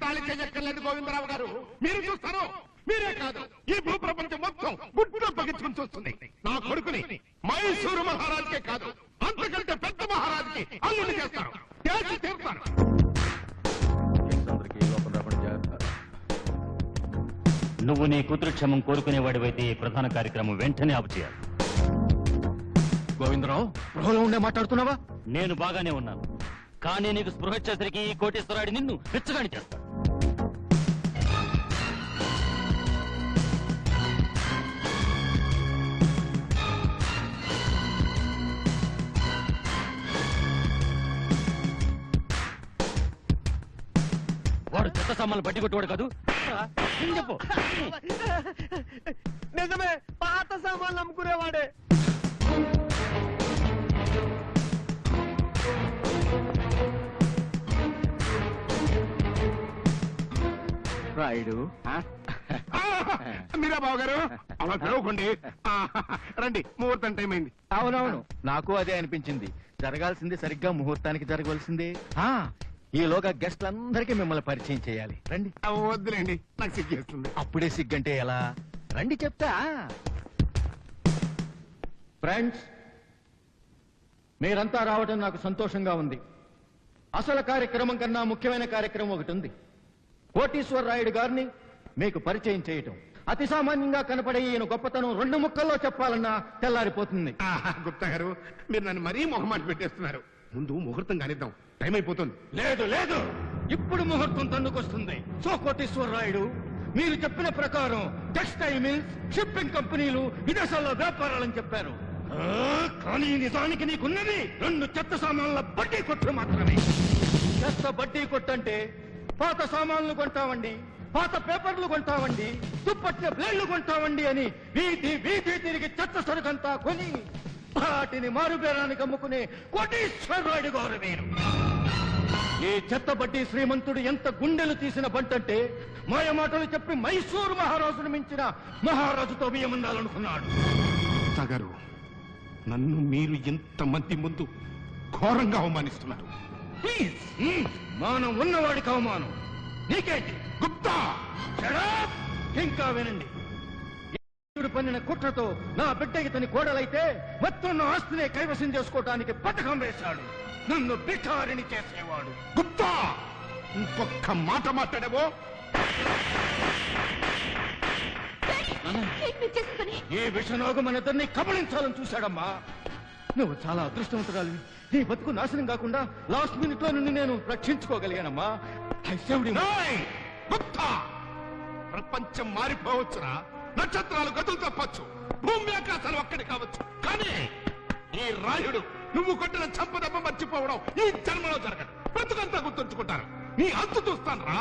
తాళి చెయ్యక్కర్లేదు గోవిందరావు గారు, మీరు చూస్తారు. మీరే కాదు, ఈ భూ ప్రపంచం మొత్తం గుడ్డులో పగించుకుని చూస్తుంది. నా కొడుకుని మైసూరు మహారాజుకే కాదు, అంతకంటే పెద్ద మహారాజుకి అల్లుని చేస్తారు, చేసి తీరుతారు. నువ్వు నీ కూతురు క్షమం కోరుకునేవాడివైతే ఈ ప్రధాన కార్యక్రమం వెంటనే ఆపు చేయాలి. గోవిందరావు, గృహలో ఉండే మాట్లాడుతున్నావా? నేను బాగానే ఉన్నాను, కానీ నీకు స్పృహ వచ్చేసరికి ఈ కోటేశ్వరాడి నిన్ను వెచ్చగాని చేస్తాడు. వాడు చెత్త సామాన్లు బట్టి కొట్టేవాడు కాదు. ఏం చెప్పు? నిజమే, పాత సామాన్లు అమ్ముకునేవాడే. రాయుడు, మీరా బాబు గారు, అలా పిలవకండి. రండి, ముహూర్తం టైం అయింది. అవునవును, నాకు అదే అనిపించింది. జరగాల్సింది సరిగ్గా ముహూర్తానికి జరగవలసిందే. ఈలోగా గెస్ట్లందరికీ మిమ్మల్ని పరిచయం చేయాలి. రండి. వద్దులేండి, నాకు సిగ్గేస్తుంది. అప్పుడే సిగ్గంటే ఎలా? రండి చెప్తా. ఫ్రెండ్స్, మీరంతా రావడం నాకు సంతోషంగా ఉంది. అసలు కార్యక్రమం కన్నా ముఖ్యమైన కార్యక్రమం ఒకటి ఉంది. కోటీశ్వర రాయుడు గారిని మీకు పరిచయం చేయటం. అతి సామాన్యంగా కనపడే ఈయన గొప్పతనం 2 ముక్కల్లో చెప్పాలన్నా తెల్లారిపోతుంది. గుప్తా గారు, మీరు నన్ను మరీ మొహమాట పెట్టేస్తున్నారు. ముందు ముహూర్తం కానిద్దాం, టైం అయిపోతుంది. లేదు లేదు, ఇప్పుడు ముహూర్తం తన్నుకొస్తుంది. సో కోటీశ్వర రాయుడు, మీరు చెప్పిన ప్రకారం టెక్స్టైల్ మిల్స్, షిప్పింగ్ కంపెనీలు, విదేశాల్లో వ్యాపారాలని చెప్పారు. కానీ నిజానికి నీకున్నది 2 చెత్త సామాన్ల బడ్డీ కొట్లు మాత్రమే. చెత్త బడ్డీ కొట్టు అంటే పాత సామాన్లు కొంటామండి, పాత పేపర్లు కొంటామండి, దుప్పట్ల బ్లేడ్లు కొంటామండి అని వీధి వీధి తిరిగి చెత్త సరుకంతా కొని వాటిని మారుబేరానికి అమ్ముకునే కోటీశ్వరుడు గారు మీరు. ఈ చెత్త బడ్డీ శ్రీమంతుడు ఎంత గుండెలు తీసిన బంటంటే మాయ మాటలు చెప్పి మైసూరు మహారాజును మించిన మహారాజుతో బియ్యముండాలనుకున్నాడు. గారు, నన్ను మీరు ఇంతమంది ముందు ఘోరంగా అవమానిస్తున్నారు. మానం ఉన్నవాడికి అవమానం నీకేంటి? గుప్తా, ఇంకా వినండి. పన్నిన కుట్రతో నా బిడ్డ ఇతని కోడలైతే మొత్తం నా ఆస్తినే కైవసం చేసుకోవడానికి పథకం వేశాడు. నన్ను బికారిని చేసేవాడు. గుప్తా, ఇంకొక్క మాట మాట్లాడేవో ఏ విషనాగు మన ఇద్దరిని కబళించాలని చూశాడమ్మా. నువ్వు చాలా అదృష్టవంతురాలివి. నీ బతుకు నాశనం కాకుండా లాస్ట్ మినిట్ లో నుండి నేను రక్షించుకోగలిగానమ్మా. గుప్తా, ప్రపంచం మారిపోవచ్చురా, నక్షత్రాలు గతులు తప్పచ్చు, భూమి ఆకాశాలు ఒక్కటి కావచ్చు, కానీ ఈ రాయుడు నువ్వు కొట్టిన చంపదెబ్బ మర్చిపోవడం ఈ జన్మలో జరగదు. బ్రతుకంతా గుర్తుంచుకుంటారు. నీ అంతు చూస్తాను రా.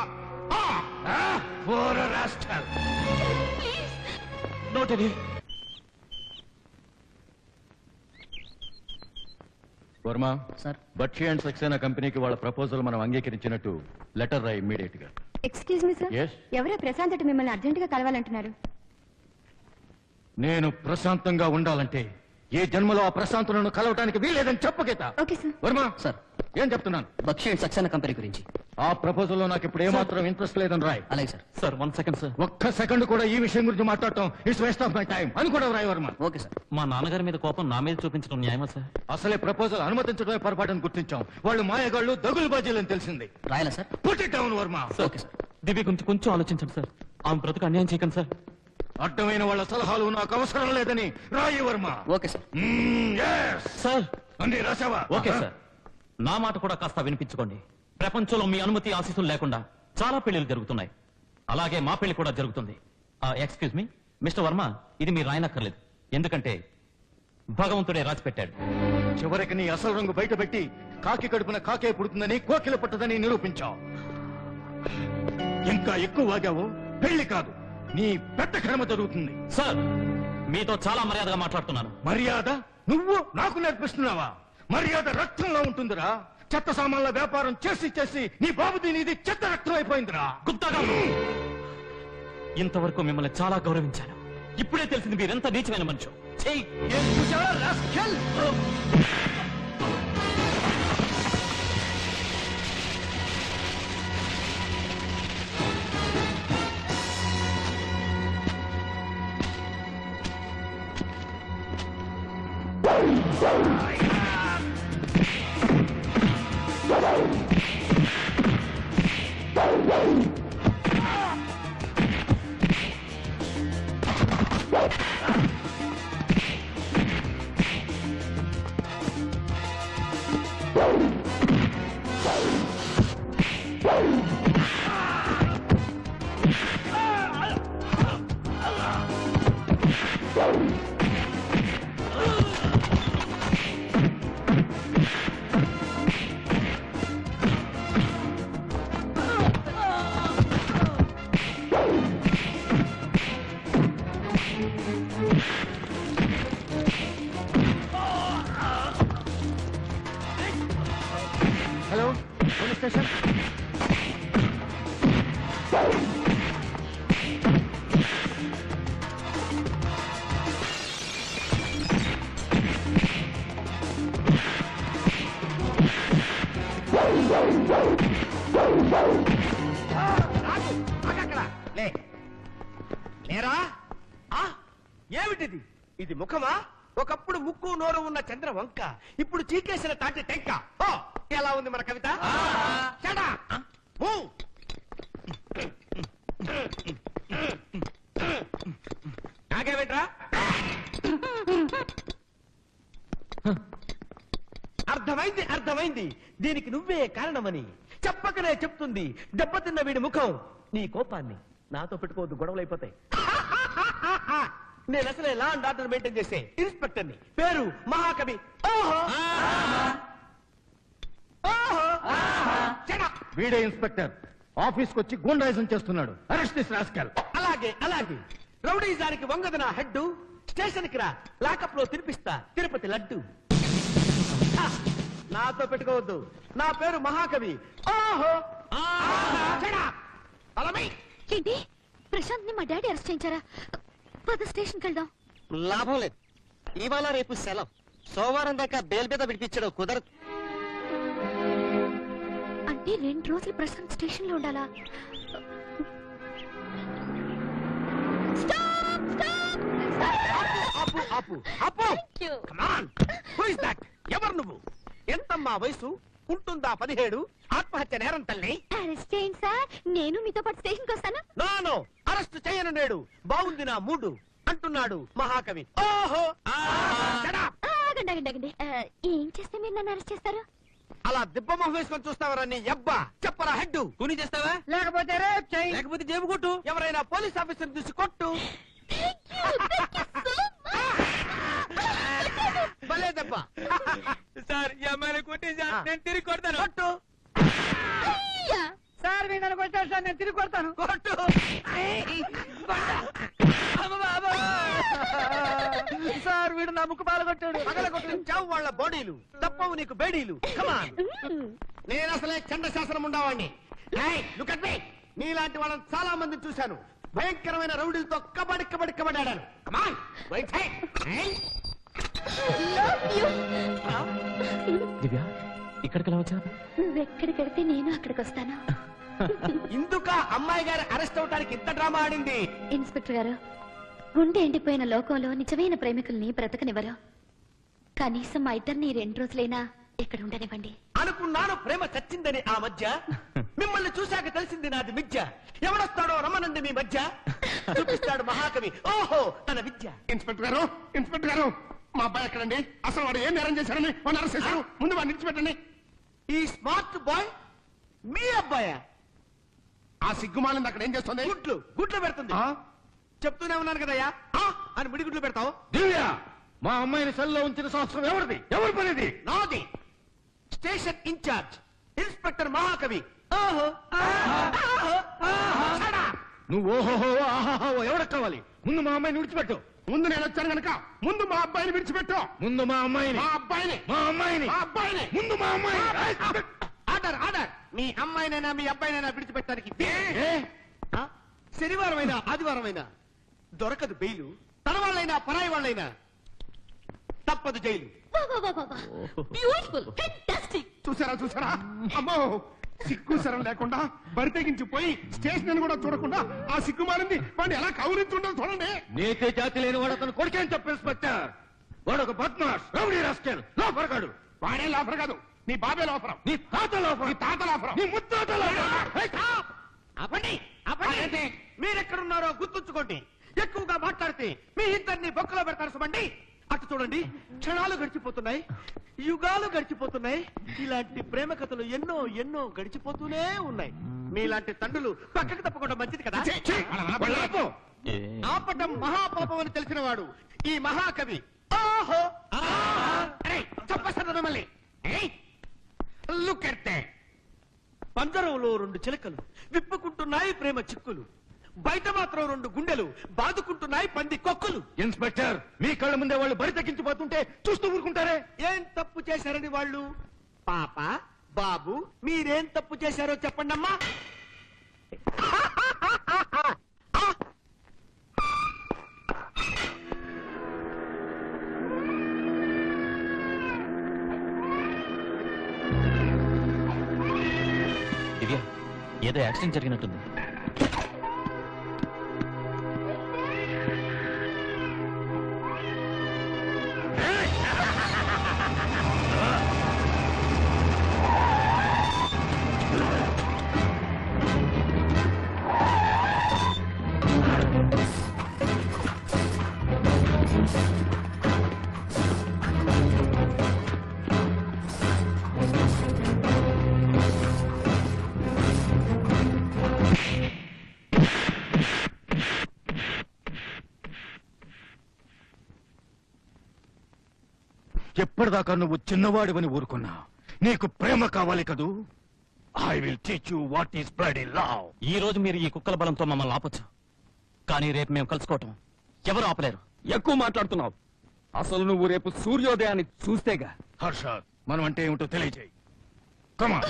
నోటది వర్మ సార్. బక్షి అండ్ సక్సేనా కంపెనీకి వాళ్ళ ప్రపోజల్ మనం అంగీకరించినట్టు లెటర్ రాయి ఇమ్మీడియట్ గా. Excuse me sir, Yes? ఎవరో ప్రశాంత్ అటు మిమ్మల్ని అర్జెంట్ గా కలవాలంటున్నారు. నేను ప్రశాంతంగా ఉండాలంటే ఏ జన్మలో ఆ ప్రశాంతులను కలవటానికి వీల్లేదని చెప్పగీత. Okay sir. వర్మ సార్, ఏం చెప్తున్నాను? బక్షి అండ్ సక్సేనా కంపెనీ గురించి. ఆ ప్రపోజల్ లో నాకు ఇప్పుడు ఏమాత్రం ఇంట్రెస్ట్ లేదని రాయ్. అలాగే సార్. Sir 1 second sir. ఒక్క సెకండ్ కూడా ఈ విషయం గురించి మాట్లాడటం it's waste of my time అని కూడా రాయ్ వర్మ. Okay sir. మా నాన్నగారి మీద కోపం నా మీద చూపించడం న్యాయమా సార్? అసలే ప్రపోజల్ అనుమతించడమే పొరపాటుని గుర్తించాం. వాళ్ళు మాయగాళ్ళు దగులు బాజీలని తెలిసింది. రాయాలా sir? Put it down Varma. Okay sir. Divya గురించి కొంచెం ఆలోచించండి సార్. ఆమె బ్రతుకు అన్యాయం చేయకండి సార్. అడ్డమైన వాళ్ళ సలహాలు నాకు అవసరం లేదని రాయి వర్మ. Okay sir. సార్ అంది రాసావా? Okay sir. నా మాట కూడా కాస్త వినిపించుకోండి. ప్రపంచంలో మీ అనుమతి ఆశీస్సులు లేకుండా చాలా పెళ్లిలు జరుగుతున్నాయి. అలాగే మా పెళ్లి కూడా జరుగుతుంది. ఎక్స్క్యూజ్ మీ మిస్టర్ వర్మ, ఇది మీరు రాయనక్కర్లేదు, ఎందుకంటే భగవంతుడే రాసి పెట్టాడు. చివరికి నీ అసలు రంగు బయటపెట్టి కాకి కడుపున కాకే పుడుతుందని కోకిల పుట్టదని నిరూపించావు. ఇంకా ఎక్కువ వాగావు పెళ్లి కాదు, నీ పెద్ద కర్మ జరుగుతుంది. సార్, మీతో చాలా మర్యాదగా మాట్లాడుతున్నాను. మర్యాద నువ్వు నాకు నేర్పిస్తున్నావా? మర్యాద రక్తంలో ఉంటుందిరా. చెత్త సామాన్ల వ్యాపారం చేసి చేసి నీ బాబుది నీది చెత్త రక్తం అయిపోయిందిరా. గుప్తా గారు, ఇంతవరకు మిమ్మల్ని చాలా గౌరవించాను. ఇప్పుడే తెలిసింది మీరెంత నీచమైన మనిషి. చెయ్యి. ఏం చూసావా rascal? Hello police station. లేరా? ఏమిటిది? ఇది ముఖమా? ఒకప్పుడు ముక్కు నోరు ఉన్న చంద్ర వంక, ఇప్పుడు చీకేసిన తాటి టెంక. ఎలా ఉంది మన కవిత? నాకేమిట్రా? అర్థమైంది అర్థమైంది, దీనికి నువ్వే కారణమని. చెప్పకనే చెప్తుంది దెబ్బతిన్న వీడి ముఖం. నీ కోపాన్ని నాతో పెట్టుకోవద్దు, గొడవలు అయిపోతాయి. నేను అసలే లా అండ్ ఆర్డర్ మెయింటైన్ చేసే ఇన్స్పెక్టర్ని. పేరు మహాకవి. వీడే ఇన్స్పెక్టర్ ఆఫీస్ వచ్చి గూండాయిజం చేస్తున్నాడు. Arrest this rascal. అలాగే అలాగే. రౌడీజానికి వంగదు నా హెడ్. స్టేషన్ కి రా, లాకప్ లో తినిపిస్తా తిరుపతి లడ్డు. నాతో పెట్టుకోవద్దు, నా పేరు మహాకవి. ఏంటి ప్రశాంత్ ని మా డాడీ అరెస్ట్ చేయించారా? పద స్టేషన్కి వెళ్దాం. లాభం లేదు, ఇవాళ రేపు సెలవు. సోమవారం దాకా బెయిల్ మీద విడిపించడం కుదరదు. అంటే 2 రోజులు ప్రశాంత్ స్టేషన్ లో ఉండాలా? ఎవరు నువ్వు? ఎంతమ్మా వయసు? ఉంటుందా 17? ఆత్మహత్య నేరం తల్లి. అరెస్ట్ చేయండి సార్, నేను మీతో పాటు స్టేషన్ కి వస్తాను. నో, అరెస్ట్ చేయను నేడు. బాగుంది నా మూడు అంటున్నాడు మహాకవి. ఓహో, ఆగండి. ఏం చేస్తే మీరు నన్ను అరెస్ట్ చేస్తారు? అలా దిబ్బ మొహం వేసుకొని చూస్తావరా నీ అబ్బా? చెప్పరా హెడ్. కూని చేస్తావా? లేకపోతే రేప్ చేయి. లేకపోతే జేబు కొట్టు. ఎవరైనా పోలీస్ ఆఫీసర్ చూసి కొట్టు. భలే దెబ్బ. సార్ ఈ అమ్మాయిని కొట్టేసా, నేను తిరిగి కొడతాను. కొట్టు. సార్ మీరు నన్ను కొట్టారు సార్, నేను తిరిగి కొడతాను. కొట్టు. సార్ వీడు నా ముక్కు పాలు కొట్టాడు. పగల కొట్టించావు వాళ్ళ బాడీలు, తప్పవు నీకు బేడీలు. కమాన్. నేను అసలే చండ శాసనం ఉండవాణ్ణి. నీలాంటి వాళ్ళని చాలా మందిని చూశాను. భయంకరమైన రౌడీలతో కబడి ఆడాను. కమాన్ రైట్ సైడ్. దివ్య, ఇక్కడికి వచ్చావు? నువ్వెక్కడికెడితే నేను అక్కడికి వస్తాను. ఇందుక అమ్మాయి గారు అరెస్ట్ అవడానికి ఇంత డ్రామా ఆడింది? ఇన్స్పెక్టర్ గారు, గుండె ఎండిపోయిన లోకంలో నిజమైన ప్రేమికుల్ని బ్రతకనివ్వరు. కనీసం మా ఇద్దరిని 2 రోజులైనా ఇక్కడ ఉండనివ్వండి. అనుకున్నాను ప్రేమ చచ్చిందని ఆ మధ్య. మిమ్మల్ని చూశాక తెలిసింది నాది మిథ్య. ఎవడొస్తాడో రమ్మనండి మీ మధ్య. చూపిస్తాడు మహాకవి ఓహో తన విద్య. ఇన్స్పెక్టర్ గారు మా అబ్బాయి ఎక్కడండి? అసలు వాడు ఏం నేరం చేశారని వాడిని అరెస్ట్ చేశారు. ముందు వాడిని విడిచిపెట్టండి. ఈ స్మార్ట్ బాయ్ మీ అబ్బాయా? ఆ సిగ్గుమాలింది అక్కడ ఏం చేస్తుంది? గుడ్లు పెడుతుంది. చెప్తూనే ఉన్నాను కదయ్యా అని మిడిగుడ్లు పెడతావు. దివ్య, మా అమ్మాయిని సెల్లో ఉంచిన సంవత్సరం ఎవరిది? ఎవరి పనిది? నాది. స్టేషన్ ఇన్ఛార్జ్ ఇన్స్పెక్టర్ మహాకవి. ఓహో నువ్వు ఓహోహో ఆహాహో ఎవరికి కావాలి? ముందు మా అమ్మాయిని విడిచిపెట్టు. ముందు నేను వచ్చాను కనుక ముందు మా అబ్బాయిని విడిచిపెట్టు. ముందు మా అమ్మాయిని. మా అబ్బాయిని. ముందు మా అమ్మాయిని. ఆర్డర్. మీ అమ్మాయినైనా మీ అబ్బాయినైనా విడిచిపెట్టడానికి శనివారం అయినా ఆదివారం అయినా దొరకదు బెయిలు. తన వాళ్ళైనా పరాయి వాళ్ళైనా తప్పదు జైలు. Beautiful, fantastic. చూసారా అమ్మో సిగ్గు శరం లేకుండా బరి తెగించిపోయి స్టేషన్ కూడా చూడకుండా ఆ సిగ్గు మారింది వాడిని ఎలా కౌరించుండదు చూడండి. నీతి జాతి లేని వాడు అతను కొడుకేం చెప్పు ఇన్స్పెక్టర్. వాడు ఒక బద్మాష్ రౌడీ రాస్కెల్ లోపరగాడు. వాడే లోఫర్ కాదు, నీ బాబే లోఫరం, నీ తాత లోపల, నీ తాత లోఫరం, నీ ముత్తాత లోపల. మీరెక్కడున్నారో గుర్తుంచుకోండి. ఎక్కువగా మాట్లాడితే మీ ఇద్దరిని బొక్కలో పెడతారు సుమండి. అటు చూడండి, క్షణాలు గడిచిపోతున్నాయి, యుగాలు గడిచిపోతున్నాయి. ఇలాంటి ప్రేమ కథలు ఎన్నో ఎన్నో గడిచిపోతూనే ఉన్నాయి. మీలాంటి తండ్రులు పక్కకి తప్పకుండా మంచిది కదా. ఆపటం మహాపాపం అని తెలిసిన వాడు ఈ మహాకవి. ఓహో చెప్పేస్తాను మళ్ళీ. Look at that. పంజరంలో 2 చిలకలు విప్పుకుంటున్నాయి ప్రేమ చిక్కులు, బయట మాత్రం 2 గుండెలు బాదుకుంటున్నాయి పంది కొక్కులు. ఇన్స్పెక్టర్, మీ కళ్ళ ముందే వాళ్ళు బరి తగ్గించిపోతుంటే చూస్తూ ఊరుకుంటారే? ఏం తప్పు చేశారని వాళ్ళు? పాప బాబు మీరేం తప్పు చేశారో చెప్పండి అమ్మా. దివ్య, ఏదో యాక్సిడెంట్ జరిగినట్టుంది. ఎప్పటిదాకా నువ్వు చిన్నవాడివని ఊరుకున్నా నీకు ప్రేమ కావాలి కదూ. I will teach you what is bloody love. ఈ రోజు మీరు ఈ కుక్కల బలంతో మమ్మల్ని ఆపొచ్చు, కానీ రేపు మేము కలుసుకోవటం ఎవరు ఆపలేరు. ఎక్కువ మాట్లాడుతున్నావు. అసలు నువ్వు రేపు సూర్యోదయాన్ని చూస్తేగా. హర్షద్, మనం అంటే ఏమిటో తెలియజేయి. కమా.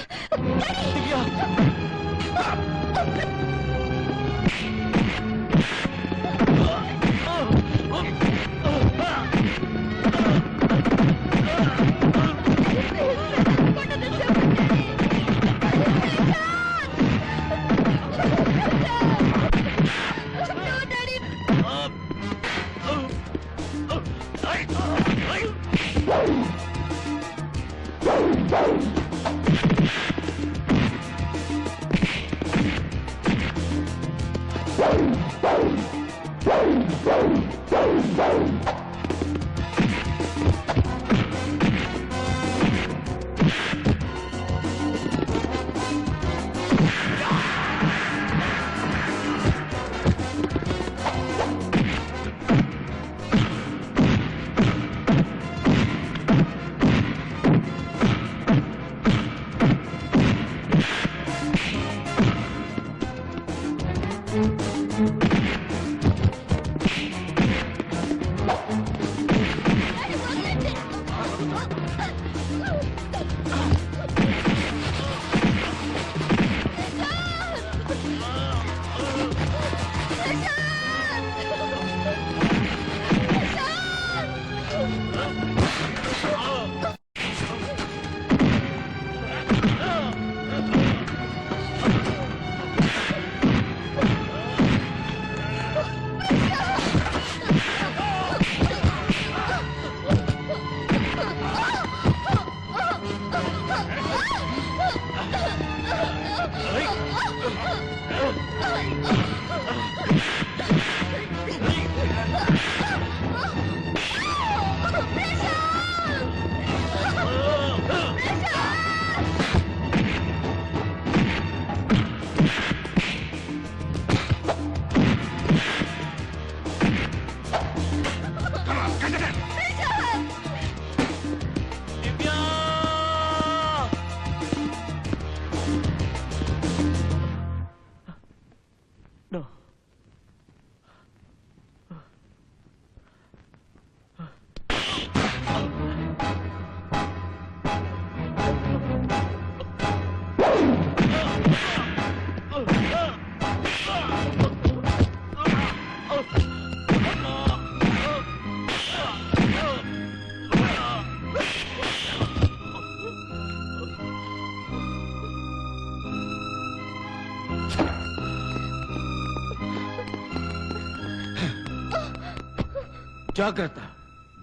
జాగ్రత్త,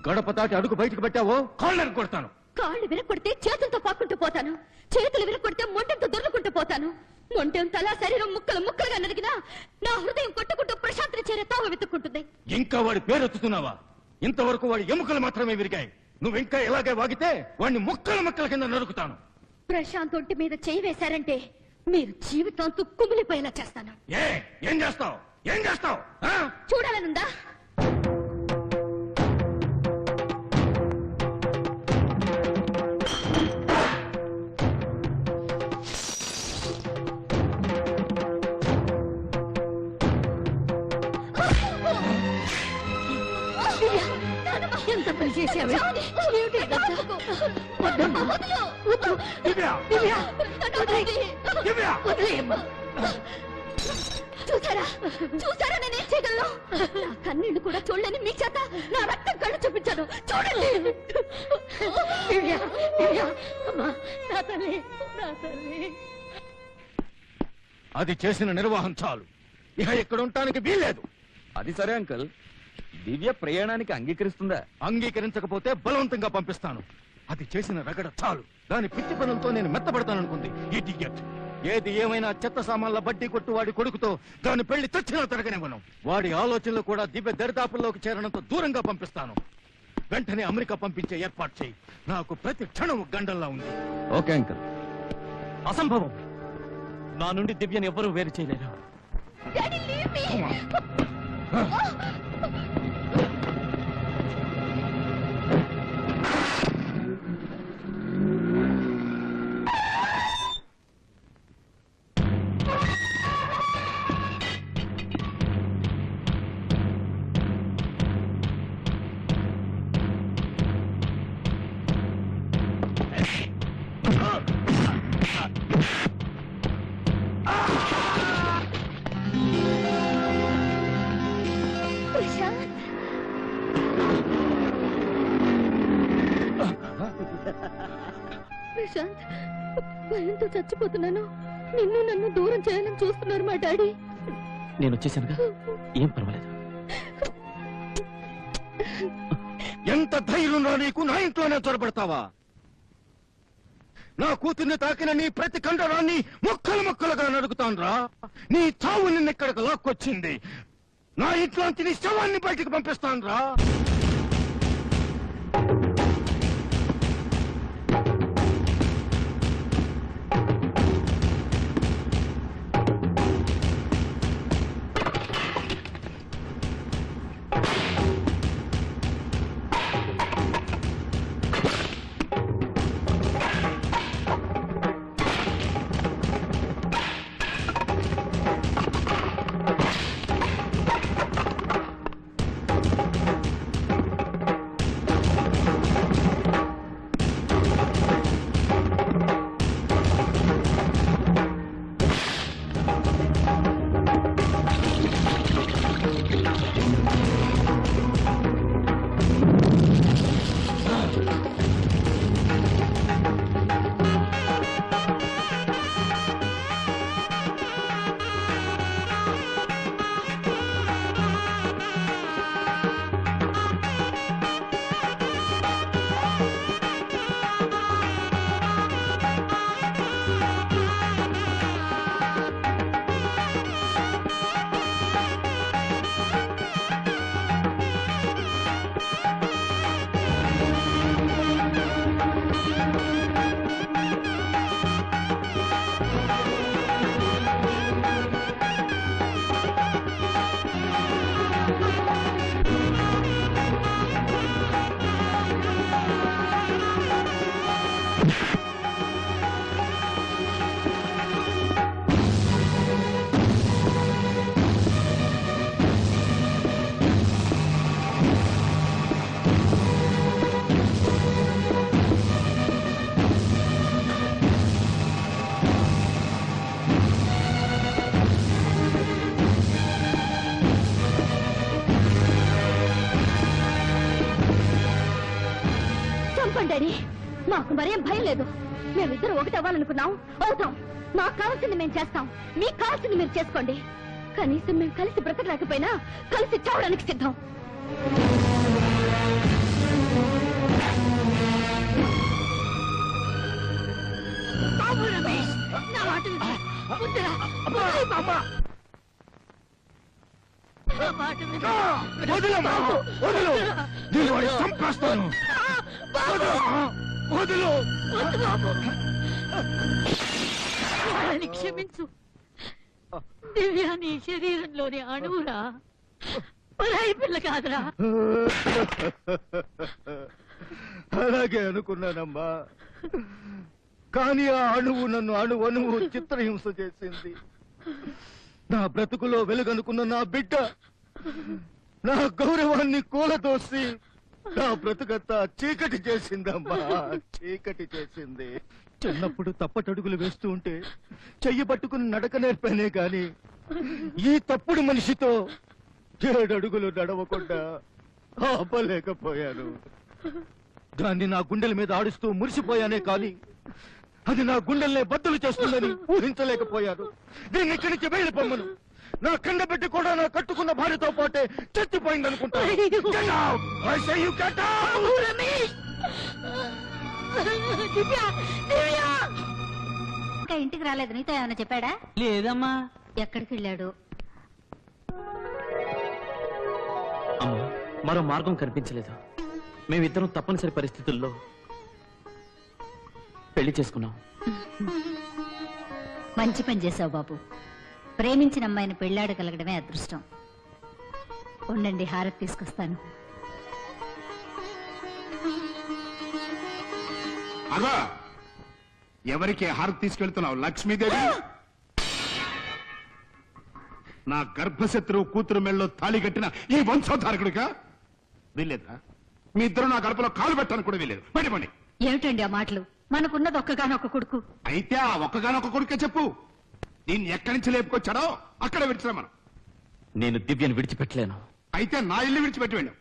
గడప దాటి అడుగు బయటకు పెట్టావో కాళ్ళని కొడతాను. కాళ్ళు విరగొడితే చేతులతో పాక్కుంటూ పోతాను, చేతులు విరగొడితే మొంటంతో దొర్లుకుంటూ పోతాను. మొంటెం తల శరీరం ముక్కలు ముక్కలుగా నరిగినా నా హృదయం కొట్టుకుంటూ ప్రశాంతిని చేరే తావ వెతుక్కుంటుంది. ఇంకా వాడి పేరెత్తుతున్నావా? ఇంతవరకు వాడి ఎముకలు మాత్రమే విరిగాయి. నువ్వు ఇంకా ఇలాగే వాగితే వాడిని ముక్కల ముక్కల కింద నరుకుతాను. ప్రశాంత్ ఒంటి మీద చేయి వేశారంటే మీరు జీవితాంతో కుమిలిపోయేలా చేస్తాను. ఏం చేస్తావు? ఏం చేస్తావు? చూడాలనుందా? ఎంత పని చేశావే? ఏమిటి ఇదంతా? వద్దమ్మా. వద్దు. దివ్య! దివ్య! దివ్య! వదిలేయమ్మా. చూసారా నేనేం చేయగలను? నా కన్నీళ్లు కూడా చూడలేని మీ చేత నా రక్తం కళ్ళు చూపించాను. చూడండి. దివ్య! దివ్య! అమ్మా, నా తల్లి, నా తల్లి. అది చేసిన నిర్వాహం చాలు. ఇక ఇక్కడ ఉండటానికి వీల్లేదు. అది సరే అంకుల్, దివ్య ప్రయాణానికి అంగీకరిస్తుందా? అంగీకరించకపోతే బలవంతంగా పంపిస్తాను. అది చేసిన రగడ చాలు. దాని పిచ్చి పనులతో నేను మెత్తపడతాననుకుంది ఈ టికెట్. ఏది ఏమైనా చెత్త సామాన్ల బడ్డీ కొట్టు వాడి కొడుకుతో దాని పెళ్లి తెచ్చినా తిరగనివ్వను. వాడి ఆలోచనలు కూడా దివ్య దరిదాపుల్లోకి చేరడంతో దూరంగా పంపిస్తాను. వెంటనే అమెరికా పంపించే ఏర్పాటు చేయి. నాకు ప్రతి క్షణం గండల్లా ఉంది. Okay uncle. అసంభవం. నా నుండి దివ్యని ఎవరూ వేరు చేయలేరు. Daddy, leave me. ప్రశాంత్, భయంతో చచ్చిపోతున్నాను. నిన్ను నన్ను దూరం చేయాలని చూస్తున్నారు మా డాడీ. నేను వచ్చేసానుగా, ఏం పర్వాలేదు. ఎంత ధైర్యం రా నీకు? నా ఇంట్లోనే చొరబడతావా? నా కూతుర్ని తాకిన నీ ప్రతి కండరాన్ని ముక్కలు ముక్కలుగా నడుగుతాను రా. నీ చావు నిన్నెక్కడికి లాక్కొచ్చింది. నా ఇంట్లోంచి నీ శవాన్ని బయటికి పంపిస్తాను రా. డాడీ, మాకు మరేం భయం లేదు. మేమిద్దరు ఒకటి అవ్వాలనుకున్నాం, అవుతాం. మాకు కావాల్సింది మేము చేస్తాం, మీకు కావాల్సింది మీరు చేసుకోండి. కనీసం మేము కలిసి బ్రతకలేకపోయినా కలిసి చావడానికి సిద్ధం. బాబు రమేష్, నా మాట విను. వద్దురా. నా మాట విను. వదిలమ్మా, వదిలు. నేను వాడిని చంపేస్తాను. వదిలు. వద్దు బాబు. వాళ్ళని క్షమించు. దివ్య నీ శరీరంలోని అణువురా, పరాయి పిల్ల కాదురా. అలాగే అనుకున్నానమ్మా, కానీ ఆ అణువు నన్ను అణువు చిత్రహింస చేసింది. నా బ్రతుకులో వెలుగనుకున్న నా బిడ్డ నా గౌరవాన్ని కూలదోసి నా బ్రతుకంతా చీకటి చేసిందమ్మా, చీకటి చేసింది. చిన్నప్పుడు తప్పటడుగులు వేస్తూ ఉంటే చెయ్యి పట్టుకుని నడక నేర్పానే గాని ఈ తప్పుడు మనిషితో 7 అడుగులు నడవకుండా ఆపలేకపోయాను. దాన్ని నా గుండెల మీద ఆడుస్తూ మురిసిపోయానే కానీ అది నా గుండెల్నే బద్దలు చేస్తుందని ఊహించలేకపోయాను. దీన్ని ఇక్కడి నుంచి వెళ్ళిపోమ్మను. నా కండ పెట్టి కూడా నా కట్టుకున్న భార్యతో పాటే చచ్చిపోయింది అనుకుంటాను. ఇంకా ఇంటికి రాలేదు, నీతో ఏమైనా చెప్పాడా? లేదమ్మా. ఎక్కడికి వెళ్ళాడు? అమ్మా, మరో మార్గం కనిపించలేదు. మేమిద్దరం తప్పనిసరి పరిస్థితుల్లో పెళ్లి చేసుకున్నాం. మంచి పని చేసావు బాబు. ప్రేమించిన అమ్మాయిని పెళ్ళాడగలగడమే అదృష్టం. ఉండండి, హారతి తీసుకొస్తాను. అగో, ఎవరికి హారతి తీసుకెళ్తున్నావు? లక్ష్మీదేవి. నా గర్భశత్రువు కూతురు మెళ్ళలో తాళి కట్టిన ఈ వంశోద్ధారకుడిగా వీల్లేదా? మీ ఇద్దరు నా గడపలో కాలు పెట్టాను కూడా వీల్లేదు. బయటపండి. ఏమిటండి ఆ మాటలు? మనకున్నది ఒక్కగానొక్క కొడుకు. అయితే ఆ ఒక్కగానొక్క కొడుకే చెప్పు. దీన్ని ఎక్కడి నుంచి లేపుకొచ్చాడో అక్కడ విడిచిరా మనం. నేను దివ్యను విడిచిపెట్టలేను. అయితే నా ఇల్లు విడిచిపెట్టి వెళ్ళు.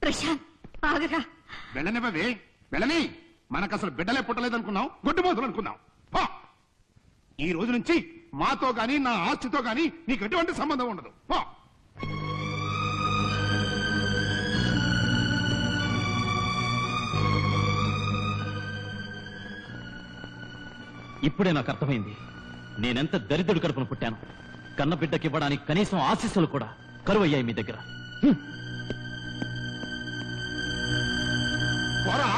ప్రశాంత్, ఆగరా. వెళ్ళనివ్వవే, వెళ్ళని. మనకు అసలు బిడ్డలే పుట్టలేదనుకున్నాం, గొడ్డుమోతులు అనుకున్నాం. పో. ఈ రోజు నుంచి మాతో గాని నా ఆస్తితో గాని నీకు ఎటువంటి సంబంధం ఉండదు. పో. ఇప్పుడే నాకు అర్థమైంది నేనెంత దరిద్రుడి కడుపున పుట్టాను. కన్న బిడ్డకి ఇవ్వడానికి కనీసం ఆశీస్సులు కూడా కరువయ్యాయి మీ దగ్గర. పోరా,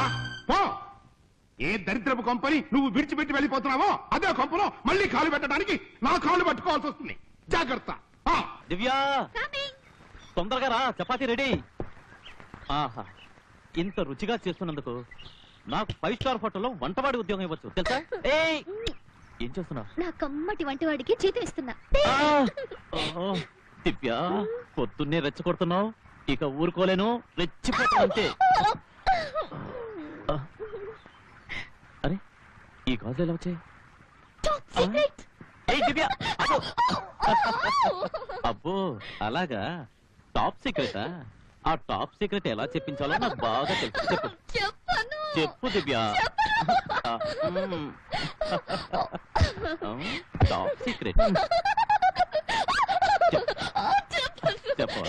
పో. ఏ దరిద్రపు కొంపని నువ్వు విడిచిపెట్టి వెళ్ళిపోతున్నావో అదే కొంపలో మళ్ళీ కాలు పెట్టడానికి నా కాలు పట్టుకోవాల్సి వస్తుంది. జాగ్రత్త. దివ్యా, తొందరగా రా, చపాతీ రెడీ. ఆహా, ఇంత రుచిగా చేస్తున్నందుకు నాకు 5 స్టార్ హోటల్లో వంటవాడి ఉద్యోగం ఇవ్వచ్చు తెలుసా? ఏయ్, ఏం చేస్తున్నావు? నా కమ్మటి వంటవాడికి జీతం ఇస్తున్నా. దివ్య, పొద్దున్నే రెచ్చగొడుతున్నావు. ఇక ఊరుకోలేను, రెచ్చిపోతా అంతే. అరే, ఈ గాజులు ఎలా వచ్చాయి? దివ్య, అబ్బో అలాగా, టాప్ సీక్రెటా? ఆ టాప్ సీక్రెట్ ఎలా చెప్పించాలో నాకు బాగా తెలుసు. చెప్పు చెప్పు దివ్య. టాప్ సీక్రెట్ చెప్పు.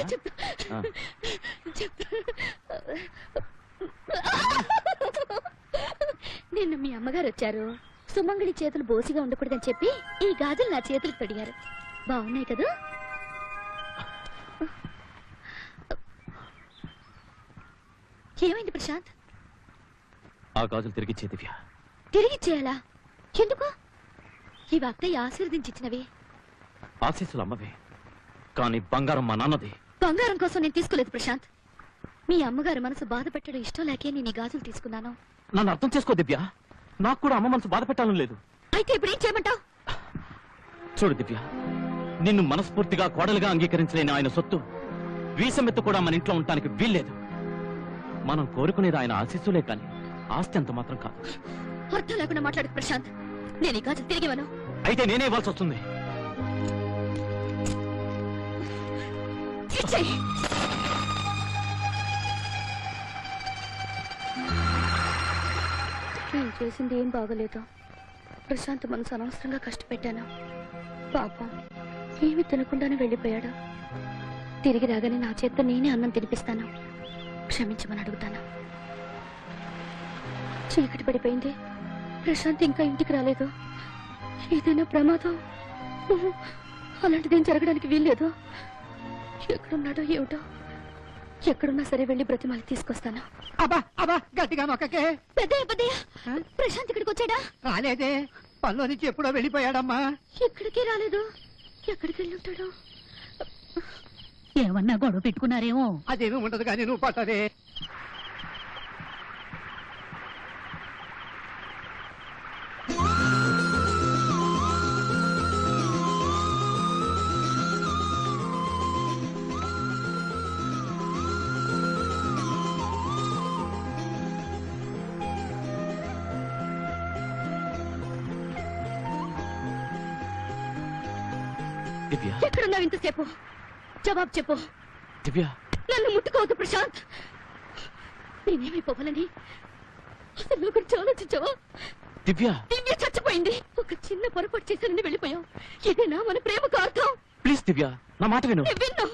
నిన్న మీ అమ్మగారు వచ్చారు. సుమంగళి చేతులు బోసిగా ఉండకూడదని చెప్పి ఈ గాజులు నా చేతులకు తొడిగారు. బాగున్నాయి కదా? ఏమైంది ప్రశాంత్? ఆ గాజులు తిరిగిచ్చే దివ్య. తిరిగిచ్చేయాలా? ఎందుకు? ఈ అత్తయ్య ఆశీర్వదించినవి. ఆశీస్సులు అమ్మవే, కానీ బంగారం మా నాన్నది. బంగారం కోసం నేను తీసుకోలేదు ప్రశాంత్. మీ అమ్మగారు మనసు బాధ పెట్టడం ఇష్టం లేకే నేను ఈ గాజులు తీసుకున్నాను. నన్ను అర్థం చేసుకో దివ్య, నాకు కూడా అమ్మ మనసు బాధ పెట్టాలని లేదు. అయితే ఇప్పుడు ఏం చేయమంటావు? చూడు దివ్య, నిన్ను మనస్ఫూర్తిగా కోడలుగా అంగీకరించలేని ఆయన సొత్తు వీసమెత్తు కూడా మన ఇంట్లో ఉండటానికి వీల్లేదు. మనం కోరుకునేది ఆయన ఆశీస్సులే కానీ ఆస్తి అంత మాత్రం కాదు. అర్థం లేకుండా మాట్లాడు ప్రశాంత్. నేను ఈ గాజులు తిరిగి ఇవ్వను. అయితే నేనే ఇవ్వాల్సి వస్తుంది. ఇచ్చేయ్. నేను చేసింది ఏం బాగలేదు. ప్రశాంత్ మనసు అనవసరంగా కష్టపెట్టాను. పాపం ఏమి తినకుండానే వెళ్ళిపోయాడు. తిరిగి రాగానే నా చేత్తో నేనే అన్నం తినిపిస్తాను. క్షమించమని అడుగుతాను. చీకటి పడిపోయింది. ప్రశాంత్ ఇంకా ఇంటికి రాలేదు. ఏదైనా ప్రమాదం? అలాంటిదేం జరగడానికి వీల్లేదు. ఎక్కడున్నాడో ఏమిటో. ఎక్కడున్నా సరే వెళ్ళి బ్రతిమాలి తీసుకొస్తాను. అబ్బా అబ్బా గట్టిగా నొక్కకే. పెద్దయ్య పెద్దయ్య, ప్రశాంత్ ఇక్కడికి వచ్చాడా? రాలేదే, పనిలో నుంచి ఎప్పుడో వెళ్ళిపోయాడమ్మా. ఎక్కడికి రాలేదు. ఎక్కడికి వెళ్ళి ఉంటాడు? ఏమన్నా గొడవ పెట్టుకున్నారేమో. అదేమీ ఉండదు కానీ నువ్వు పట్టదే. దివ్య, ఎక్కడున్నావు ఇంతసేపు? జవాబు చెప్పు. దివ్య, నన్ను ముట్టుకోవద్దు ప్రశాంత్. నేనేమైపోవాలని అసలు నువ్వు గురించి ఆలోచించావా? దివ్య, దివ్య చచ్చిపోయింది. ఒక చిన్న పొరపాటు చేశానని వెళ్ళిపోయావు. ఇదేనా మన ప్రేమకు అర్థం? ప్లీజ్ దివ్య, నా మాట విను. విన్నా.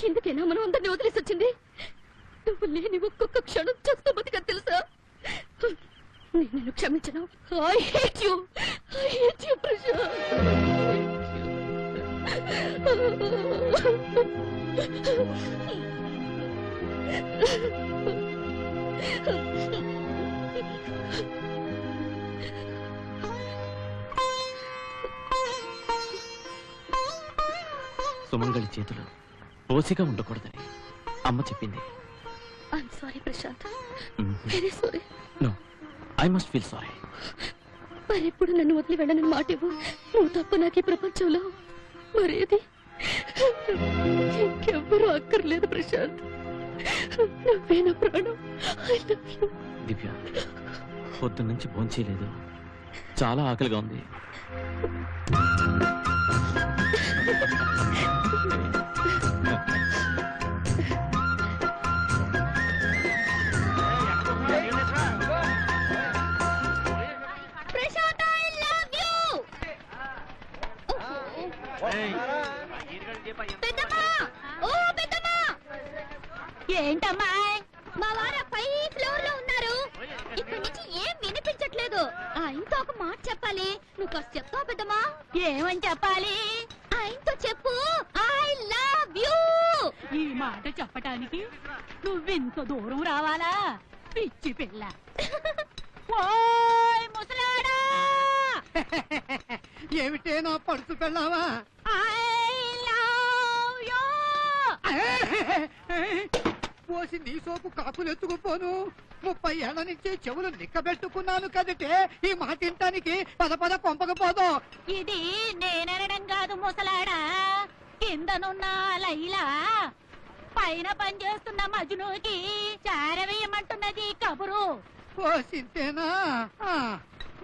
ఎందుకైనా మనం అందరినీ వదిలేసి వచ్చింది? నువ్వు లేని ఒక్కొక్క క్షణం చేస్తూ బతిగా తెలుసా? నేను నిన్ను క్షమించను. I hate you. I hate you Prashant. సుమంగళి చేతులు పోసిగా ఉండకూడదని అమ్మ చెప్పింది. I'm sorry Prashant. Very sorry. No, I must feel sorry. మరెప్పుడు నన్ను వదిలి వెళ్ళని మాట ఇవ్వు. నువ్వు తప్ప నాకు ఈ ప్రపంచంలో మరేది ఇంకెవ్వరూ అక్కర్లేదు ప్రశాంత్. నువ్వే నా ప్రాణం. I love you. దివ్య, పొద్దున్నుంచి భోంచేయలేదు, చాలా ఆకలిగా ఉంది. Prashant I love you. పెద్దమ్మా, ఓ పెద్దమ్మా. ఏంటమ్మా? మా వారు 5 ఫ్లోర్ లో ఉన్నారు. ఇక్కడి నుంచి ఏం వినిపించట్లేదు. ఆయనతో ఒక మాట చెప్పాలి. నువ్వు కాస్త చెప్తావు పెద్దమ్మా? ఏమని చెప్పాలి? ఆయనతో చెప్పు ఐ లవ్ యు. ఈ మాట చెప్పటానికి నువ్వెంత దూరం రావాలా? పిచ్చి పిల్ల. ఓయ్ ముసలాడా, ఏమిటే నా పడుతు పెళ్ళావా? I love you. పోసి నీ సోపు కాకులు ఎత్తుకుపోను. 30 ఏళ్ల నుంచి చెవులు నిక్కబెట్టుకున్నాను కదటే ఈ మాట తింటానికి. పద పద కొంపకపోదు. ఇది నేననడం కాదు ముసలాడా, కిందనున్న లైలా పైన పనిచేస్తున్న మజునుకి చారవేయమంటున్నది కబురు. పోసింతేనా?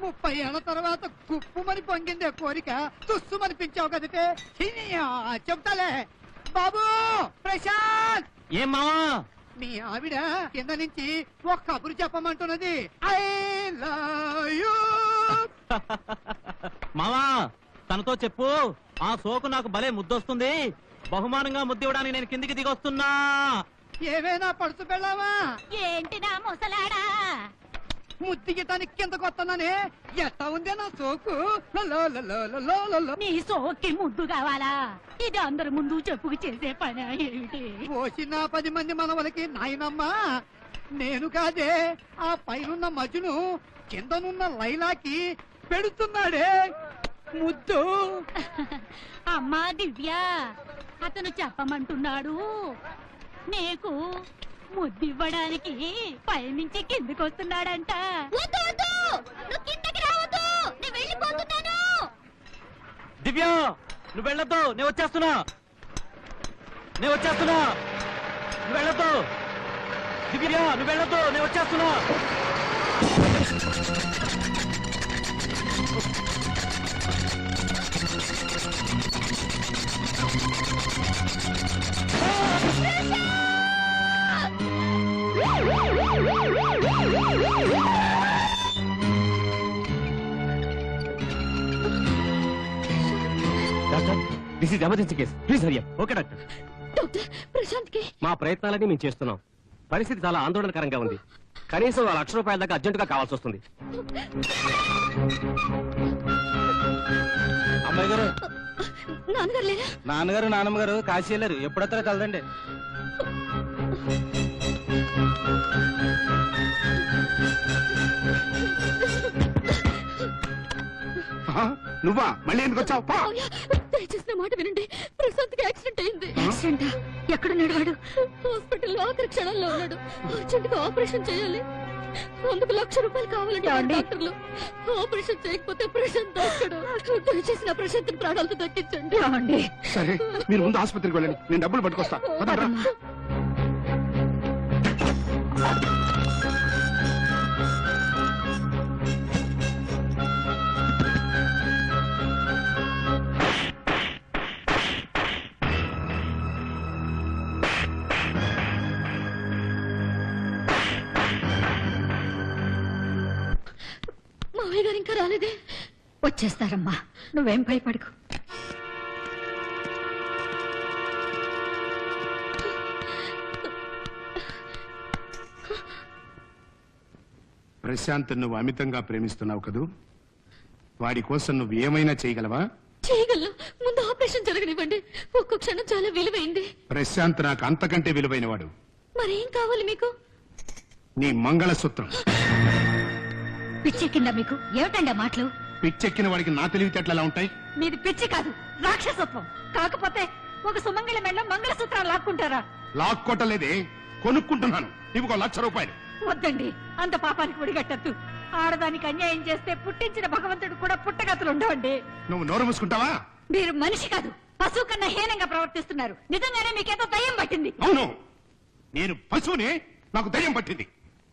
30 ఏళ్ల తర్వాత గుప్పుమని పొంగిందే కోరిక. తుస్సుమనిపించావు కదటే. చెప్తాలే. బాబు ప్రశాంత్, ఏం మావా? మీ ఆవిడ కింద నుంచి ఒక కబురు చెప్పమంటున్నది. I love you. మావా, తనతో చెప్పు, ఆ సోకు నాకు భలే ముద్దొస్తుంది. బహుమానంగా ముద్దివ్వడానికి నేను కిందికి దిగొస్తున్నా. ఏమైనా పడుతు పెళ్ళావా? ఏంటి నా ముసలాడా? ముద్దిగటానికి కిందకు వస్తున్నానే. ఎట్టా ఉందే నా సోకు? లో లో లో లో లో లో లో. నీ సోకి ముద్దు కావాలా? ఇది అందరి ముందు చెప్పుకు చేసే పని ఏమిటి? పోసిన 10 మంది మనవలకి నాయనమ్మా. నేను కాదే, ఆ పైనున్న మజును కిందనున్న లైలాకి పెడుతున్నాడే ముద్దు. అమ్మా దివ్య, అతను చెప్పమంటున్నాడు నీకు ముద్దివ్వడానికి పైనుంచి కిందికి వస్తున్నాడంట. వద్దు వద్దు, నువ్వు కిందకి రావద్దు. నేను వెళ్ళిపోతున్నాను. దివ్య, నువ్వు వెళ్ళొద్దు, నేను వచ్చేస్తున్నా. నువ్వు వెళ్ళొద్దు. దివ్య, నువ్వు వెళ్ళొద్దు, నేను వచ్చేస్తున్నా. Doctor, this is emergency case. Please hurry up. Okay doctor. Doctor, Prashant కి మా ప్రయత్నాలన్నీ మేము చేస్తున్నాం. పరిస్థితి చాలా ఆందోళనకరంగా ఉంది. కనీసం 1,00,000 రూపాయల దాకా అర్జెంటుగా కావాల్సి వస్తుంది. అమ్మాయి గారు, నాన్నగారు లేరా? నాన్నగారు నాన్నమ్మ గారు కాశీ వెళ్ళారు. ఎప్పుడొస్తారో కలదండి. నువ్వా మళ్ళీ ఎందుకు వచ్చావు? దయచేసి నా మాట వినండి. ప్రశాంత్కి యాక్సిడెంట్ అయింది. యాక్సిడెంటా? ఎక్కడున్నాడు వాడు? హాస్పిటల్లో ఆఖరి క్షణాల్లో ఉన్నాడు. అర్జెంట్ గా ఆపరేషన్ చేయాలి. అందుకు ₹1,00,000 కావాలంటే డాక్టర్లు. ఆపరేషన్ చేయకపోతే ప్రశాంత్ దక్కడు. దయచేసి నా ప్రశాంత్ ప్రాణాలతో దక్కించండి. సరే, మీరు ముందు ఆసుపత్రికి వెళ్ళండి, నేను డబ్బులు పట్టుకొస్తా. పదండ్రా. మావయ్య గారు ఇంకా రాలేదే? వచ్చేస్తారమ్మా, నువ్వేం భయపడకు. ప్రశాంత్ నువ్వు అమితంగా ప్రేమిస్తున్నావు కదూ? వాడి కోసం నువ్వు ఏమైనా చేయగలవా? చేయగలను. ముందు ఆపరేషన్ జరగనివ్వండి. ఒక్క క్షణం చాలా విలువైంది. ప్రశాంత్ నాకు అంతకంటే విలువైనవాడు. మరేం కావాలి మీకు? నీ మంగళసూత్రం. పిచ్చెక్కిందా మీకు? ఏమిటండి ఆ మాటలు? పిచ్చెక్కిన వాడికి నా తెలివితేటలు ఎలా ఉంటాయి? మీది పిచ్చి కాదు, రాక్షసత్వం. కాకపోతే ఒక సుమంగళ మెడలో మంగళసూత్రాలు లాక్కుంటారా? లాక్కోటలేదే, కొనుక్కుంటున్నాను. ఇవి ₹1,00,000. వద్దండి, అంత పాపానికి ఒడిగట్టద్దు. ఆడదానికి అన్యాయం చేస్తే పుట్టించిన భగవంతుడు కూడా పుట్టగతులు ఉండవండి. నువ్వు నోరు మూసుకుంటావా? మీరు మనిషి కాదు, పశువు కన్నా హీనంగా ప్రవర్తిస్తున్నారు. నిజంగానే మీకేదో దయ్యం పట్టింది. అవును, నేను పశువుని, నాకు దయ్యం పట్టింది.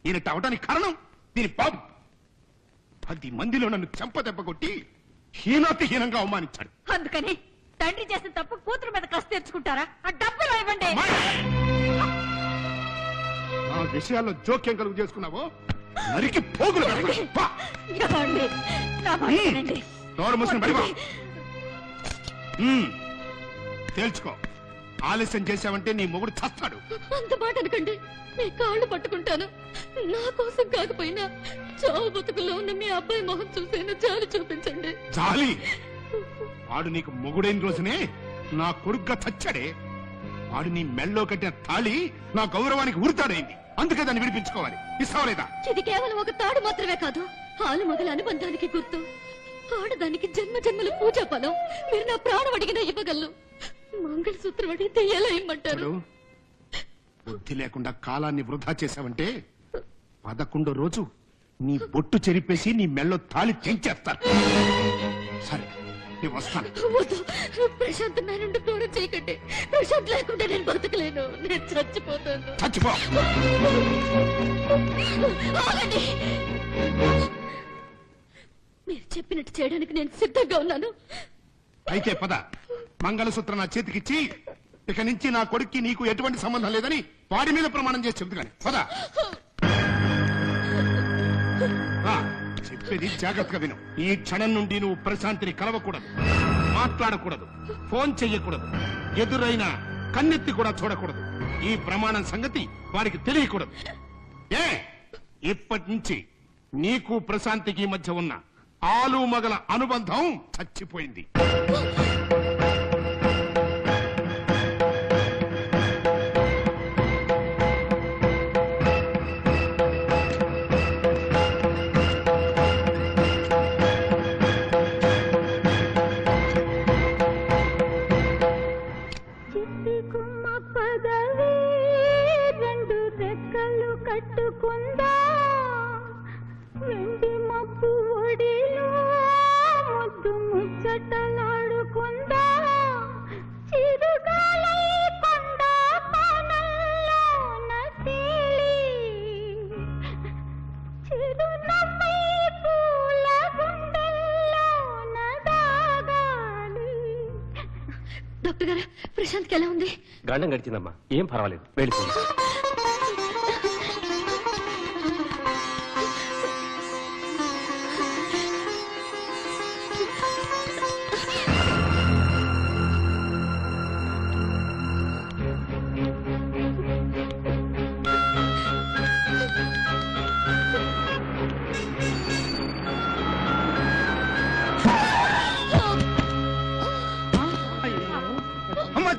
ఈయనట్టు అవడానికి కారణం దీని బాబు. 10 మందిలో నన్ను చెంపదెబ్బ కొట్టి హీనాతిహీనంగా అవమానించాడు. అందుకని తండ్రి చేసిన తప్పు కూతురు మీద కసి తెచ్చుకుంటారా? ఆ డబ్బులు ఇవ్వండి. ఆ విషయాల్లో జోక్యం కలుగు చేసుకున్నావో నరికి పోగులు పెడతాను. పా. ఇవ్వండి, నా మాట వినండి. నోరు మూసుకుని బయటకు పో. తేల్చుకో, ఆలస్యం చేశావంటే నీ మొగుడు చస్తాడు. అంత మాట అనకండి. మీ కాళ్ళు పట్టుకుంటాను. నా కోసం కాకపోయినా చావు బతుకుల్లో ఉన్న మీ అబ్బాయి మొహం చూసైనా జాలి చూపించండి. చాలి, వాడు నీకు మొగుడైన రోజునే నా కొడుగ్గా చచ్చాడే. వాడు నీ మెళ్ళో కట్టిన తాళి నా గౌరవానికి ఉరితాడైంది. అందుకే దాన్ని విడిపించుకోవాలి. ఇస్తావా లేదా? ఇది కేవలం ఒక తాడు మాత్రమే కాదు, ఆలు మగల అనుబంధానికి గుర్తు. ఆడదానికి జన్మ జన్మల పూజా ఫలం. మీరు నా ప్రాణం అడిగినా ఇవ్వగలను. మంగళసూత్రం అడిగితే ఎలా ఇమ్మంటారు? బుద్ధి లేకుండా కాలాన్ని వృధా చేశావంటే 11వ రోజు నీ బొట్టు చెరిపేసి నీ మెళ్ళో తాళి తెంచేస్తాను. సరే, నేను వస్తాను. వద్దు, ప్రశాంత్ నా నుండి దూరం చేయకండి. ప్రశాంత్ లేకుండా నేను బతకలేను. నేను చచ్చిపోతాను. చచ్చిపో. ఆగండి. మీరు చెప్పినట్టు చేయడానికి నేను సిద్ధంగా ఉన్నాను. అయితే పద, మంగళసూత్రం నా చేతికిచ్చి ఇక నుంచి నా కొడుక్కి నీకు ఎటువంటి సంబంధం లేదని వాడి మీద ప్రమాణం చేసి చెబుతుగాని. పద. చెప్పేది జాగ్రత్తగా విను. ఈ క్షణం నుండి నువ్వు ప్రశాంతిని కలవకూడదు, మాట్లాడకూడదు, ఫోన్ చెయ్యకూడదు, ఎదురైనా కన్నెత్తి కూడా చూడకూడదు. ఈ ప్రమాణం సంగతి వారికి తెలియకూడదు. ఇప్పటి నుంచి నీకు ప్రశాంతికి మధ్య ఉన్న ఆలు మగల అనుబంధం చచ్చిపోయింది. కట్టుకుందా వెండి మబ్బు ఒడిలో ముద్దు ముచ్చటలాడుకుందా చిరుగాలై కొండ పానల్లో నతేలి చిరునవ్వై పూల గుండెల్లో నదాగాలి. డాక్టర్ గారు, ప్రశాంత్కి ఎలా ఉంది? గండం గడిచిందమ్మా, ఏం పర్వాలేదు, వెళ్ళిపోయింది.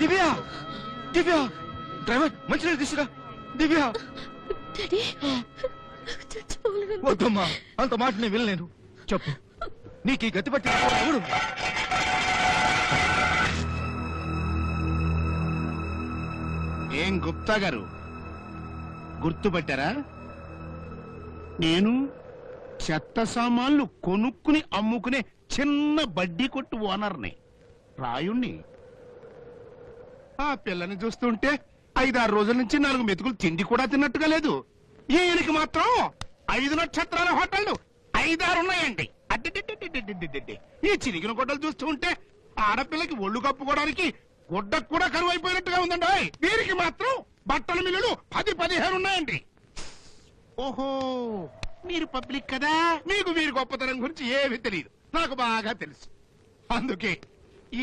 దివ్య దివ్య డ్రైవర్ మంచినీళ్ళు తీసుకురా. దివ్య వద్దమ్మా, అంత మాట నేను వినలేను. చెప్పు, నీకు ఈ గతి పట్టి ఎవడు? ఏం గుప్తా గారు గుర్తుపట్టారా? నేను చెత్త సామాన్లు కొనుక్కుని అమ్ముకునే చిన్న బడ్డీ కొట్టు ఓనర్ని, రాయుణ్ణి. ఆ పిల్లని చూస్తుంటే 5-6 రోజుల నుంచి 4 మెతుకులు తిండి కూడా తిన్నట్టుగా లేదు. ఈయనకి మాత్రం 5 నక్షత్రాల హోటళ్లు 5-6 ఉన్నాయండి. అడ్డెడ్డెడ్డెడ్డెడ్డెడ్డెడ్డెడ్డె. ఈ చిరిగిన గుడ్డలు చూస్తూ ఉంటే ఆడపిల్లకి ఒళ్ళు కప్పుకోవడానికి గుడ్డకు కూడా కరువు అయిపోయినట్టుగా ఉందండి. వీరికి మాత్రం బట్టల మిల్లులు 10-15 ఉన్నాయండి. ఓహో, మీరు పబ్లిక్ కదా, మీకు మీరు గొప్పతనం గురించి ఏమీ తెలియదు. నాకు బాగా తెలుసు. అందుకే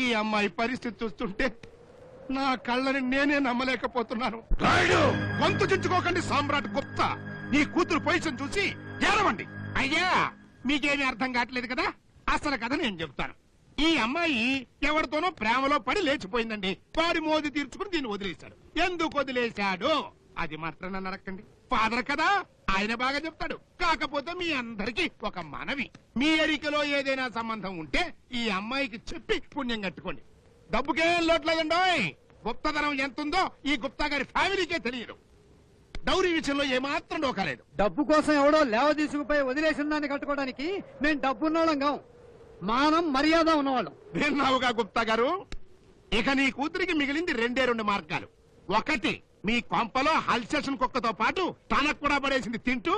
ఈ అమ్మాయి పరిస్థితి చూస్తుంటే నా కళ్ళని నేనే నమ్మలేకపోతున్నాను. వంతు చుచ్చుకోకండి సామ్రాట్ గుప్తా. నీ కూతురు పొజిషన్ చూసి ఏడవండి. అయ్యా, మీకేమీ అర్థం కావట్లేదు కదా. అసలు కథ నేను చెప్తాను. ఈ అమ్మాయి ఎవరితోనో ప్రేమలో పడి లేచిపోయిందండి. వాడి మోది తీర్చుకుని దీన్ని వదిలేశాడు. ఎందుకు వదిలేశాడు అది మాత్రం నన్ను అడగండి. ఫాదర్ కదా, ఆయన బాగా చెప్తాడు. కాకపోతే మీ అందరికి ఒక మనవి, మీ ఎరికలో ఏదైనా సంబంధం ఉంటే ఈ అమ్మాయికి చెప్పి పుణ్యం కట్టుకోండి. డబ్బుకేం లోట్లేదండోయ్. గుప్తధనం ఎంతుందో ఈ గుప్తా గారి ఫ్యామిలీకే తెలియదు. డౌరీ విషయంలో ఏమాత్రం డోకాలేదు. డబ్బు కోసం ఎవడో లేవ తీసుకుపోయి వదిలేసిన దాన్ని కట్టుకోవడానికి మేము డబ్బున్నోళ్ళం కాం, మానం మర్యాద ఉన్నవాళ్ళం. విన్నావుగా గుప్తా గారు, ఇక నీ కూతురికి మిగిలింది 2 మార్గాలు. ఒకటి, మీ కొంపలో హల్సేషన్ కుక్కతో పాటు తనకు కూడా పడేసింది తింటూ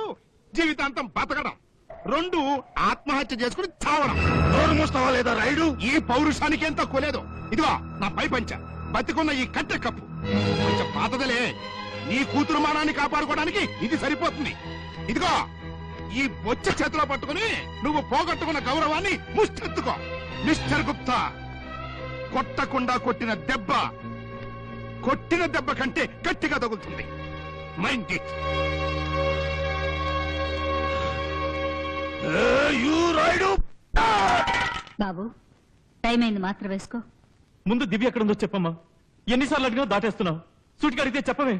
జీవితాంతం బతకడం. 2, ఆత్మహత్య చేసుకుని చావడం. నోరు మూస్తావా లేదా రైడు? ఈ పౌరుషానికి ఏం తక్కువ లేదు. ఇదిగో నా పై పంచ, బతికున్న ఈ కట్టె కప్పు కొంచెం పాతదలే. నీ కూతురు మానాన్ని కాపాడుకోవడానికి ఇది సరిపోతుంది. ఇదిగో ఈ బొచ్చ చేతిలో పట్టుకుని నువ్వు పోగొట్టుకున్న గౌరవాన్ని ముష్టెత్తుకో. మిస్టర్ గుప్తా, కొట్టకుండా కొట్టిన దెబ్బ కంటే గట్టిగా తగులుతుంది. Mind it. బాబు, టైం అయింది, మాత్రం వేసుకో. ముందు దివ్య ఎక్కడుందో చెప్పమ్మా. ఎన్నిసార్లు అడిగినా దాటేస్తున్నావు. సూటిగా అడిగితే చెప్పవే.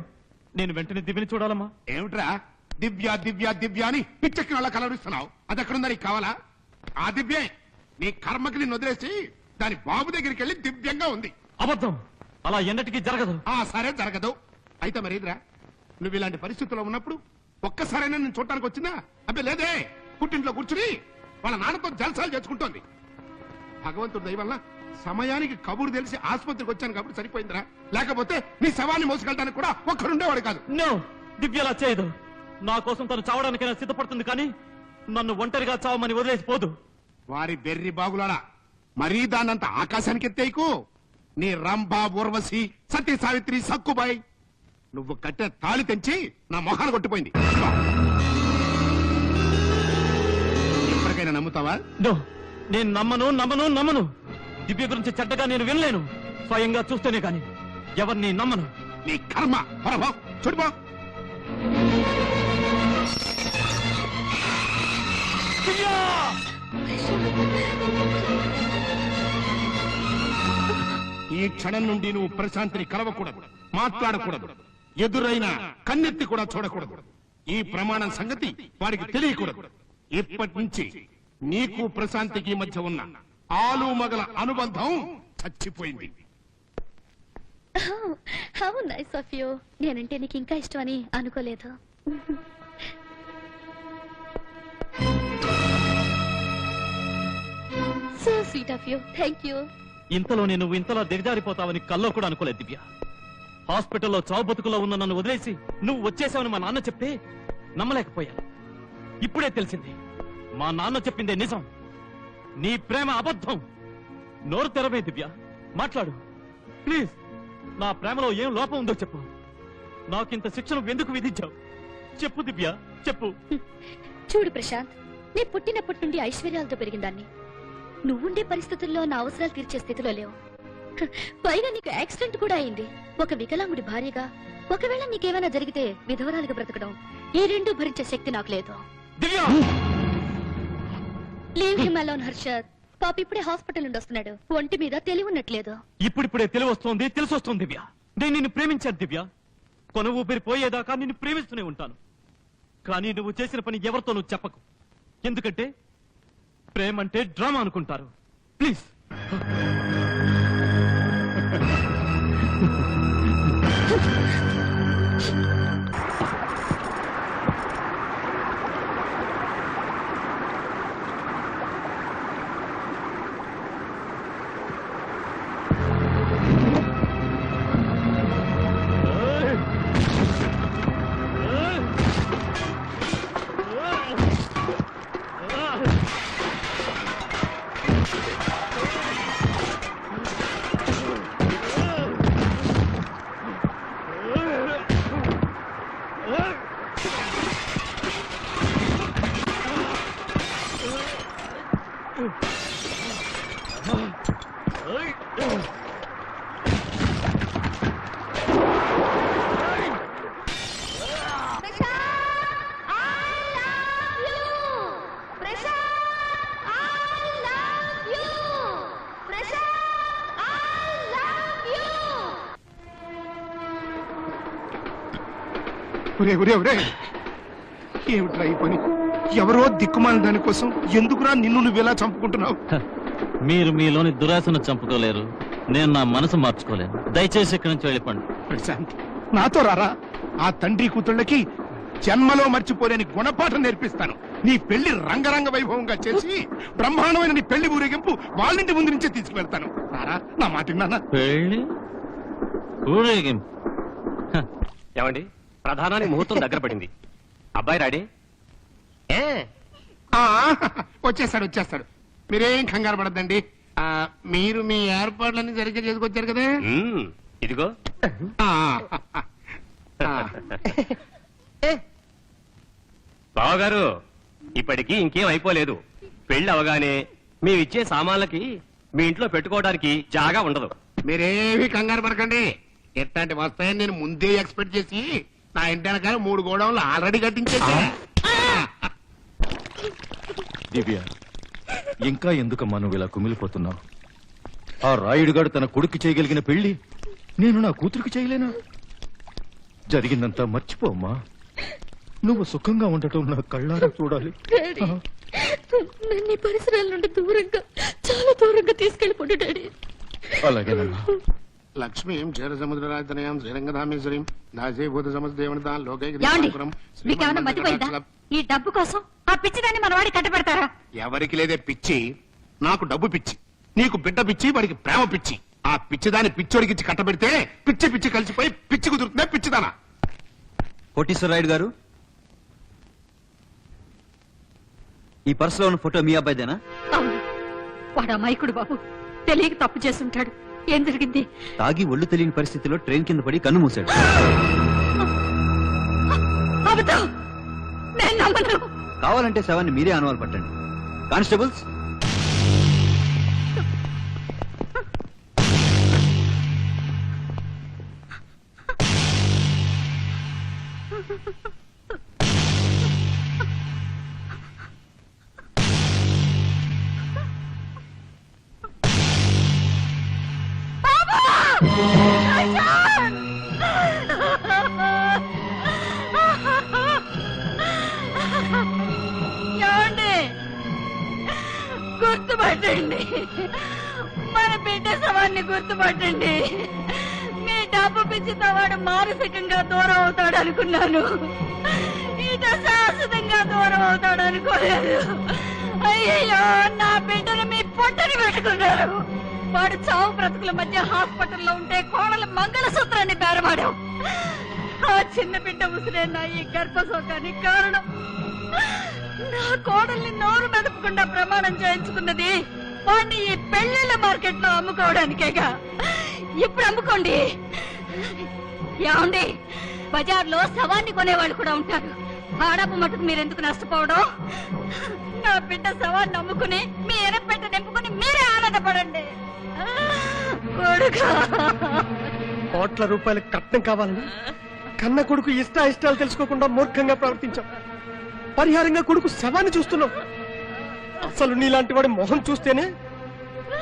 నేను వెంటనే దివ్యని చూడాలమ్మా. ఏమిట్రా దివ్య దివ్య దివ్య అని పిచ్చెక్కిన వాళ్ళ కలవరిస్తున్నావు? అది ఎక్కడుందా నీకు కావాలా? ఆ దివ్యే నీ కర్మకి నిన్ను వదిలేసి దాని బాబు దగ్గరికి వెళ్ళి దివ్యంగా ఉంది. అబద్ధం, అలా ఎన్నటికీ జరగదు. సరే జరగదు. అయితే మరేదిరా, నువ్వు ఇలాంటి పరిస్థితుల్లో ఉన్నప్పుడు ఒక్కసారైనా నేను చూడటానికి వచ్చిందా? అబ్బే లేదే, పుట్టింట్లో కూర్చుని వాళ్ళ నాన్నతో జలసాలు చేసుకుంటోంది. భగవంతుడు దయ వల్ల సమయానికి కబురు తెలిసి ఆసుపత్రికి వచ్చాను కాబట్టి సరిపోయిందిరా. లేకపోతే నీ శవాన్ని మోసుకెళ్ళడానికి కూడా ఒక్కరుండేవాడు కాదు. నో, దివ్య అలా చేయదు. నా కోసం తను చావడానికైనా సిద్ధపడుతుంది, కానీ నన్ను ఒంటరిగా చావమని వదిలేసిపోదు. వారి బెర్రి బాగులాడా, మరీ దాన్నంత ఆకాశానికి ఎత్తేకు. నీ రంభా, ఊర్వశి, సతీ సావిత్రి, సక్కుబాయ్ నువ్వు కట్టే తాళి తెంచి నా మొహాన్ని కొట్టిపోయింది. ఎప్పటికైనా నమ్ముతావా? నో, నేను నమ్మను. దివ్య గురించి చెడ్డగా నేను వినలేను. స్వయంగా చూస్తేనే కాని ఎవరిని నమ్మను. నీ కర్మ. చూడుబా. ఈ క్షణం నుండి నువ్వు ప్రశాంతిని కలవకూడదు, మాట్లాడకూడదు, ఎదురైన కన్నెత్తి కూడా చూడకూడదు. ఈ ప్రమాణం సంగతి వాడికి తెలియకూడదు. ఇప్పటి నుంచి నీకు ప్రశాంతికి మధ్య ఉన్న ఆలు మగల అనుబంధం చచ్చిపోయింది. How nice of you. నేనంటే నీకు ఇంకా ఇష్టమని అనుకోలేదు. So sweet of you. Thank you. ఇంతలోనే నువ్వు ఇంతలా దిగజారిపోతావని కల్లో కూడా అనుకోలేదు దివ్య. హాస్పిటల్లో చావు బతుకులో ఉన్న నన్ను వదిలేసి నువ్వు వచ్చేసావని మా నాన్న చెప్తే నమ్మలేకపోయాను. ఇప్పుడే తెలిసింది మా నాన్న చెప్పిందే నిజం. నీ ప్రేమ అబద్ధం. నోరు తెరవే దివ్య, మాట్లాడు ప్లీజ్. నా ప్రేమలో ఏం లోపం ఉందో చెప్పు. నాకింత శిక్షను ఎందుకు విధించావు? చెప్పు దివ్య, చెప్పు. చూడు ప్రశాంత్, నీ పుట్టినప్పటి నుండి ఐశ్వర్యాలతో పెరిగిందాన్ని. నువ్వుండే పరిస్థితుల్లో నా అవసరాలు తీర్చే స్థితిలో లేవు. పైగా నీకు యాక్సిడెంట్ కూడా అయింది. ఒక వికలాంగుడి భార్యగా ఒకవేళ నీకేమైనా జరిగితే విధవరాలుగా బ్రతకడం, ఈ రెండు భరించే శక్తి నాకు లేదు. Leave him alone Harshad. పాప ఇప్పుడే హాస్పిటల్ నుండి వస్తున్నాడు. ఒంటి మీద తెలివి ఉన్నట్లేదు. ఇప్పుడిప్పుడే తెలివొస్తోంది, తెలిసొస్తోంది దివ్య. నేను నిన్ను ప్రేమించాను దివ్య. కొన ఊపిరి పోయేదాకా నిన్ను ప్రేమిస్తూనే ఉంటాను. కానీ నువ్వు చేసిన పని ఎవరితో నువ్వు చెప్పకు. ఎందుకంటే ప్రేమ అంటే డ్రామా అనుకుంటారు. ప్లీజ్. ఏమిట్రా ఈ పని? ఎవరో దిక్కుమాలిన దానికోసం ఎందుకురా నిన్ను నువ్వు ఇలా చంపుకుంటున్నావు? మీరు మీలోని దురాశను చంపుకోలేరు, నేను నా మనసు మార్చుకోలేను. దయచేసి ఇక్కడి నుంచి వెళ్ళిపోండి. ప్రశాంత్, నాతో రారా. ఆ తండ్రి కూతుళ్ళకి జన్మలో మర్చిపోలేని గుణపాఠం నేర్పిస్తాను. నీ పెళ్లి రంగరంగ వైభవంగా చేసి బ్రహ్మాండమైన నీ పెళ్లి ఊరేగింపు వాళ్ళింటి ముందు నుంచే తీసుకువెళ్తాను. రారా, నా మాట విన్నానా? పెళ్లి ఊరేగింపు? ఏమండి, ప్రధానానికి ముహూర్తం దగ్గర పడింది. అబ్బాయి రాడే? వచ్చేస్తాడు. మీరేం కంగారు పడద్దండి. మీరు మీ ఏర్పాట్లన్నీ జరిగే చేసుకొచ్చారు కదా. ఇదిగో. బావగారు, ఇప్పటికీ ఇంకేం అయిపోలేదు. పెళ్లి అవగానే మేమిచ్చే సామాన్లకి మీ ఇంట్లో పెట్టుకోవడానికి జాగా ఉండదు. మీరేమి కంగారు పడకండి. ఎట్లాంటి వస్తాయని నేను ముందే ఎక్స్పెక్ట్ చేసి నా ఇంటి వెనకాల 3 గోడౌన్లు ఆల్రెడీ కట్టించేసా. దివ్య, ఇంకా ఎందుకమ్మా నువ్వు ఇలా కుమిలిపోతున్నావు? ఆ రాయుడుగాడు తన కొడుకు చేయగలిగిన పెళ్లి నేను నా కూతురికి చేయలేనా? జరిగిందంతా మర్చిపోమ్మా. నువ్వు సుఖంగా ఉండటం నా కళ్ళారా చూడాలి. నన్ను పరిసరాల నుండి దూరంగా, చాలా దూరంగా తీసుకెళ్ళిపోండి డాడీ. అలాగేనమ్మా. లక్ష్మీం క్షీర సముద్రరాజనయాం శ్రీరంగధామేశ్వరీం దాసీభూత సమస్తేవనితా మీకేమన్నా మతిపోయిందా? ఈ డబ్బు కోసం ఆ పిచ్చిదాన్ని మన వాడి కట్టబెడతారా? ఎవరికి లేదే పిచ్చి. నాకు డబ్బు పిచ్చి, నీకు బిడ్డ పిచ్చి, వాడికి ప్రేమ పిచ్చి. ఆ పిచ్చిదాన్ని పిచ్చోడికిచ్చి కట్టబెడితే పిచ్చి పిచ్చి కలిసిపోయి పిచ్చి కుదురుతుందే పిచ్చిదానా. కోటీశ్వరరాయుడు గారు, ఈ పర్సులో ఉన్న ఫోటో మీ అబ్బాయిదేనా? అవును, వాడు అమాయకుడు బాబు. తెలియక తప్పు చేస్తుంటాడు. ఏం జరిగింది? తాగి ఒళ్ళు తెలియని పరిస్థితిలో ట్రైన్ కింద పడి కన్ను మూసాడు. అబద్ధం, నేను నమ్మను. కావాలంటే శవాన్ని మీరే అనుమానం పట్టండి. కానిస్టేబుల్స్, గుర్తుపట్టండి, మన బిడ్డ శవాన్ని గుర్తుపట్టండి. మీ డబ్బు పిచ్చితో వాడు మానసికంగా దూరం అవుతాడు అనుకున్నాను, ఇట శాశ్వతంగా దూరం అవుతాడు అనుకోలేదు. అయ్యో, నా బిడ్డను మీ పొట్టని పెట్టుకున్నారు. వాడు చావు బ్రతుకుల మధ్య హాస్పిటల్లో ఉంటే కోడల మంగళసూత్రాన్ని బేరమాడాం. ఆ చిన్న బిడ్డ ఉసిరే నా ఈ గర్భశోకానికి కారణం. నా కోడల్ని నోరు మెదపకుండా ప్రమాణం చేయించుకున్నది వాడిని ఈ పెళ్లిళ్ళ మార్కెట్ లో అమ్ముకోవడానికేగా. ఇప్పుడు అమ్ముకోండి. ఏమండి, బజార్లో శవాన్ని కొనేవాళ్ళు కూడా ఉంటారు. ఆడపు మటుకు మీరెందుకు నష్టపోవడం? నా బిడ్డ శవాన్ని అమ్ముకుని మీ ఎనపెట్ట నింపుకుని మీరే ఆనందపడండి. కోట్ల రూపాయల కట్నం కావాలని కన్న కొడుకు ఇష్టాలు తెలుసుకోకుండా మూర్ఖంగా ప్రవర్తించాం. పరిహారంగా కొడుకు శవాన్ని చూస్తున్నాం. అసలు నీలాంటి వాడి మొహం చూస్తేనే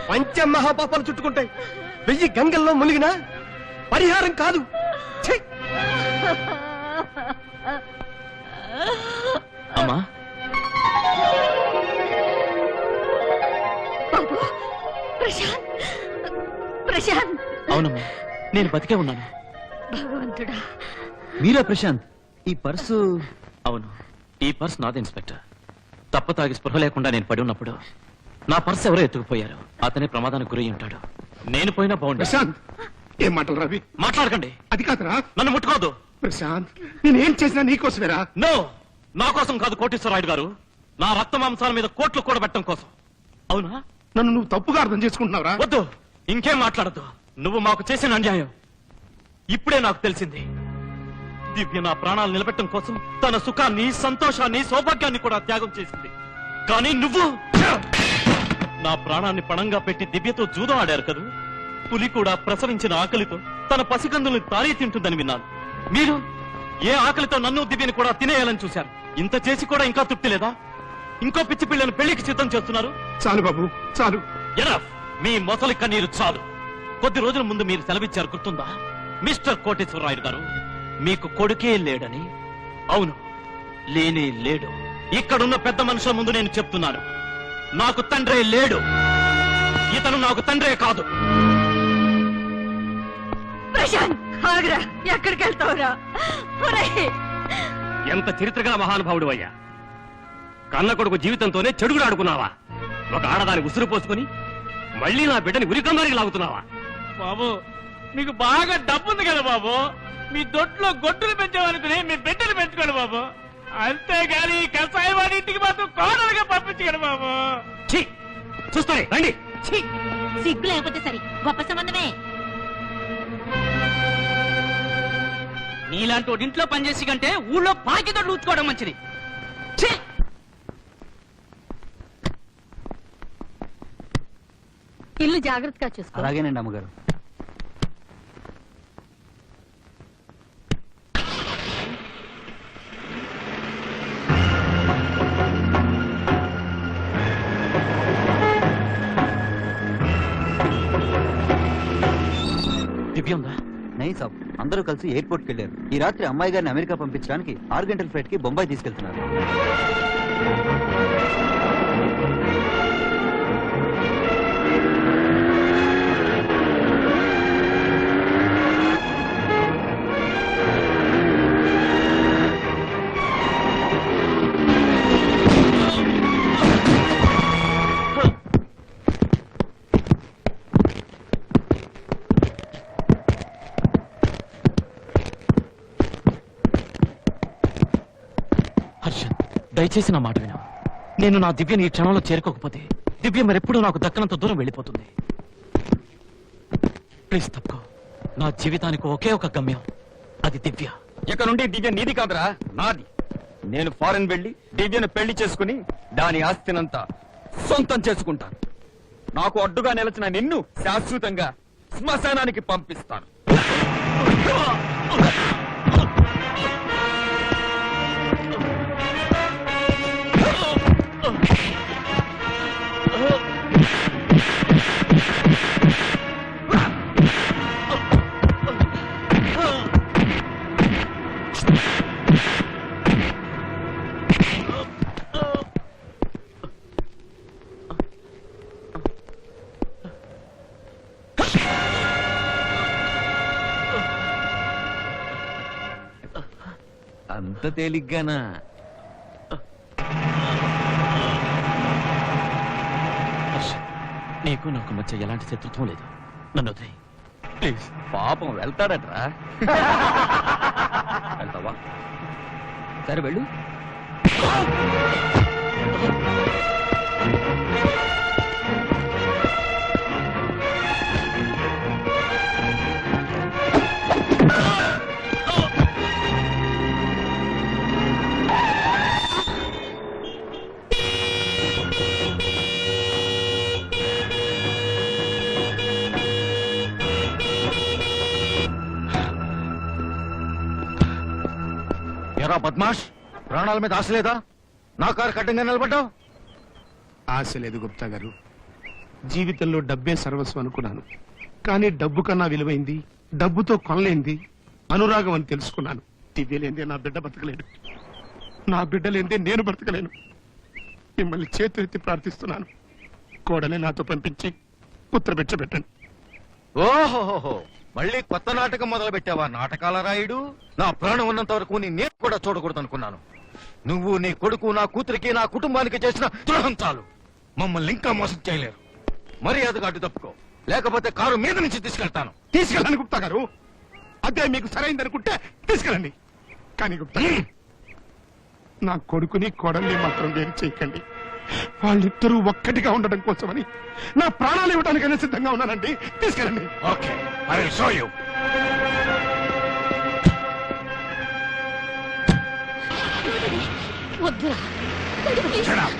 పంచ మహాపాపాలు చుట్టుకుంటాయి. 1000 గంగల్లో మునిగినా పరిహారం కాదు. ఛీ! అమ్మా బాబు ప్రశాంత్, ప్రశాంత్. అవునమ్మా, నేను బతికే ఉన్నాను. భగవంతుడా. మీరా ప్రశాంత్? ఈ పర్సు? అవును, ఈ పర్స్ నాది ఇన్స్పెక్టర్. తప్ప తాగి స్పృహ లేకుండా నేను పడి ఉన్నప్పుడు నా పర్స్ ఎవరో ఎత్తుకుపోయారు. అతనే ప్రమాదానికి గురై ఉంటాడు. నేను పోయినా బాగుండు. ప్రశాంత్, ఏం మాటలు రవి? మాట్లాడకండి. అది కాదురా. నన్ను ముట్టుకోదు. ప్రశాంత్, నేనేం చేసినా నీకోసమేరా. నో, నా కోసం కాదు కోటేశ్వరరాయుడు గారు. నా రక్త మాంసాల మీద కోట్లు కూడబెట్టడం కోసం. అవునా? నన్ను నువ్వు తప్పుగా అర్థం చేసుకుంటున్నావురా. వద్దు, ఇంకేం మాట్లాడద్దు. నువ్వు మాకు చేసిన అన్యాయం ఇప్పుడే నాకు తెలిసింది. దివ్య నా ప్రాణాలు నిలబెట్టడం కోసం తన సుఖాన్ని, సంతోషాన్ని, సౌభాగ్యాన్ని కూడా త్యాగం చేసింది. కానీ నువ్వు నా ప్రాణాన్ని పణంగా పెట్టి దివ్యతో జూదం ఆడారు కదూ. పులి కూడా ప్రసవించిన ఆకలితో తన పసికందుల్ని తారీ తింటుందని విన్నాను. మీరు ఏ ఆకలితో నన్ను దివ్యని కూడా తినేయాలని చూశారు. ఇంత చేసి కూడా ఇంకా తృప్తి లేదా? ఇంకో పిచ్చి పిల్లను పెళ్లికి సిద్ధం చేస్తున్నారు. చాలు బాబు, చాలు. ఎనఫ్. మీ మొసలి కన్నీరు చాలు. కొద్ది రోజుల ముందు మీరు సెలవిచ్చారు, గుర్తుందా మిస్టర్ కోటేశ్వరరాయుడు గారు? మీకు కొడుకే లేడని. అవును, లేనే లేడు. ఇక్కడున్న పెద్ద మనుషుల ముందు నేను చెప్తున్నాను, నాకు తండ్రే లేడు. ఇతను నాకు తండ్రే కాదు. ప్రశాంత్, ఆగ్రా. ఎక్కడికి వెళ్తావురా? ఎంత చరిత్రగా మహానుభావుడు అయ్యా. కన్న కొడుకు జీవితంతోనే చెడుగుడు ఆడుకున్నావా? ఒక ఆడదాని ఉసురు పోసుకుని మళ్ళీ నా బిడ్డని ఉరికందానికి లాగుతున్నావా? బాబు, మీకు బాగా డబ్బుంది కదా బాబు. మీ దొడ్లో గొడ్డులు పెంచామనుకుని మీ బిడ్డలు పెంచుకోండి బాబు. అంతేగాని కసాయి వాడి ఇంటికి మాత్రం కోడలుగా పంపించగలరు బాబు. చూస్తానే రండి. సిగ్గు లేకపోతే సరి, గొప్ప సంబంధమే. నీలాంటి వాడి ఇంట్లో పనిచేసి కంటే ఊళ్ళో పాకిదొడ్లు ఊచుకోవడం మంచిది. ఇల్లు జాగ్రత్తగా చూసుకో. అలాగేనండి అమ్మగారు. దివ్య ఉందా? నై సాబ్, అందరూ కలిసి ఎయిర్పోర్ట్కి వెళ్ళారు. ఈ రాత్రి అమ్మాయి గారిని అమెరికా పంపించడానికి 6 గంటల ఫ్లైట్ కి బొంబాయి తీసుకెళ్తున్నారు. దయచేసి నా మాట విను. నేను నా దివ్యని ఈ క్షణంలో చేరుకోకపోతే దివ్య మరెప్పుడూ నాకు దక్కనంత దూరం వెళ్ళిపోతుంది. ప్లీజ్ తప్పుకో. నా జీవితానికి ఒకే ఒక గమ్యం, అది దివ్య. ఇక నుండి దివ్య నీది కాదురా, నాది. నేను ఫారెన్ వెళ్ళి దివ్యను పెళ్లి చేసుకుని దాని ఆస్తినంతా సొంతం చేసుకుంటాను. నాకు అడ్డుగా నిలిచిన నిన్ను శాశ్వతంగా శ్మశానానికి పంపిస్తాను. అంత తేలిగ్గానా? నీకు నాకు మధ్య ఎలాంటి శత్రుత్వం లేదు. నన్ను వదిలేయ్ ప్లీజ్. పాపం వెళ్తాడట్రా. వెళ్తావా? సరే వెళ్ళు. ఎరా బద్మాష్, ప్రాణాల మీద ఆశ లేదా? నా కారు కట్టంగా నిలబడ్డావు. ఆశ లేదు గుప్తా గారు. జీవితంలో డబ్బే సర్వస్వం అనుకున్నాను. కానీ డబ్బు కన్నా విలువైంది, డబ్బుతో కొనలేంది అనురాగం అని తెలుసుకున్నాను. దివ్య లేదే నా బిడ్డ బతకలేడు, నా బిడ్డ లేదే నేను బ్రతకలేను. మిమ్మల్ని చేతులెత్తి ప్రార్థిస్తున్నాను, కోడలే నాతో పంపించి ఉత్తరబెట్టండి. ఓహోహో, మళ్ళీ కొత్త నాటకం మొదలు పెట్టావా నాటకాల రాయుడు? నా ప్రాణం ఉన్నంత వరకు నేను కూడా చూడకూడదు అనుకున్నాను. నువ్వు, నీ కొడుకు, నా కూతురికి, నా కుటుంబానికి చేసిన ద్రోహం చాలు. మమ్మల్ని ఇంకా మోసం చేయలేరు. మర్యాదగా అడ్డు తప్పుకో, లేకపోతే కారు మీద నుంచి తీసుకెళ్తాను. తీసుకెళ్ళండి గుప్తా గారు, అదే మీకు సరైంది అనుకుంటే తీసుకెళ్ళండి. కానీ గుప్తా గారు, నా కొడుకుని కోడల్ని మాత్రం వేరు చేయకండి. వాళ్ళిద్దరూ ఒక్కటిగా ఉండడం కోసమని నా ప్రాణాలు ఇవ్వడానికైనా సిద్ధంగా ఉన్నానండి. తీసుకెళ్ళండి. Okay, I will show you. వద్దురా Shut up.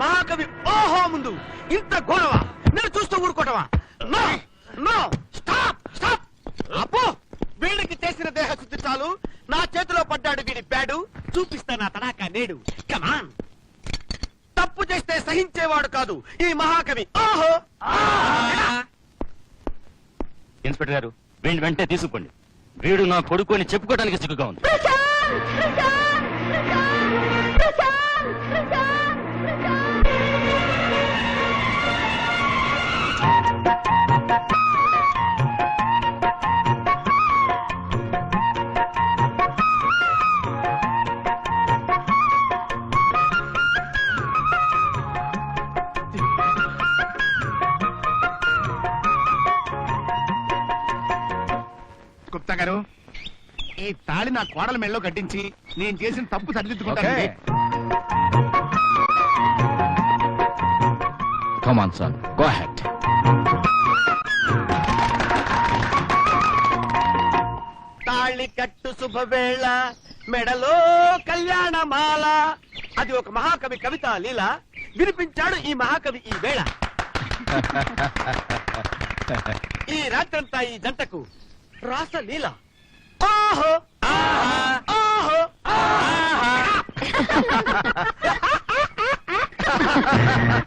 మహాకవి ఓహో ముందు ఇంత ఘోరవా? నేను చూస్తూ ఊరుకోవటమా? No no, stop stop. అబ్బో, వీడికి చేసిన దేహ శుద్ధి చాలు. నా చేతిలో పడ్డాడు వీడి బ్యాడు. చూపిస్తా నా తడాకా నేడు. కమాన్. తప్పు చేస్తే సహించేవాడు కాదు ఈ మహాకవి. ఓహో. ఇన్స్పెక్టర్ గారు, వీడిని వెంటనే తీసుకుపోండి. వీడు నా కొడుకు అని చెప్పుకోవడానికి సిగ్గుగా ఉంది. తాళి నా కోడల మెళ్ళలో కట్టించి నేను చేసిన తప్పు సరిదిద్దుకుంటాను. Come on, son. Go ahead. తాళి కట్టు శుభవేళ మెడలో కళ్యాణమాల. అది ఒక మహాకవి కవిత లీల, వినిపించాడు ఈ మహాకవి ఈ వేళ. ఈ రాత్రంతా ఈ జంటకు రాస లీల. ఓహో ఆహా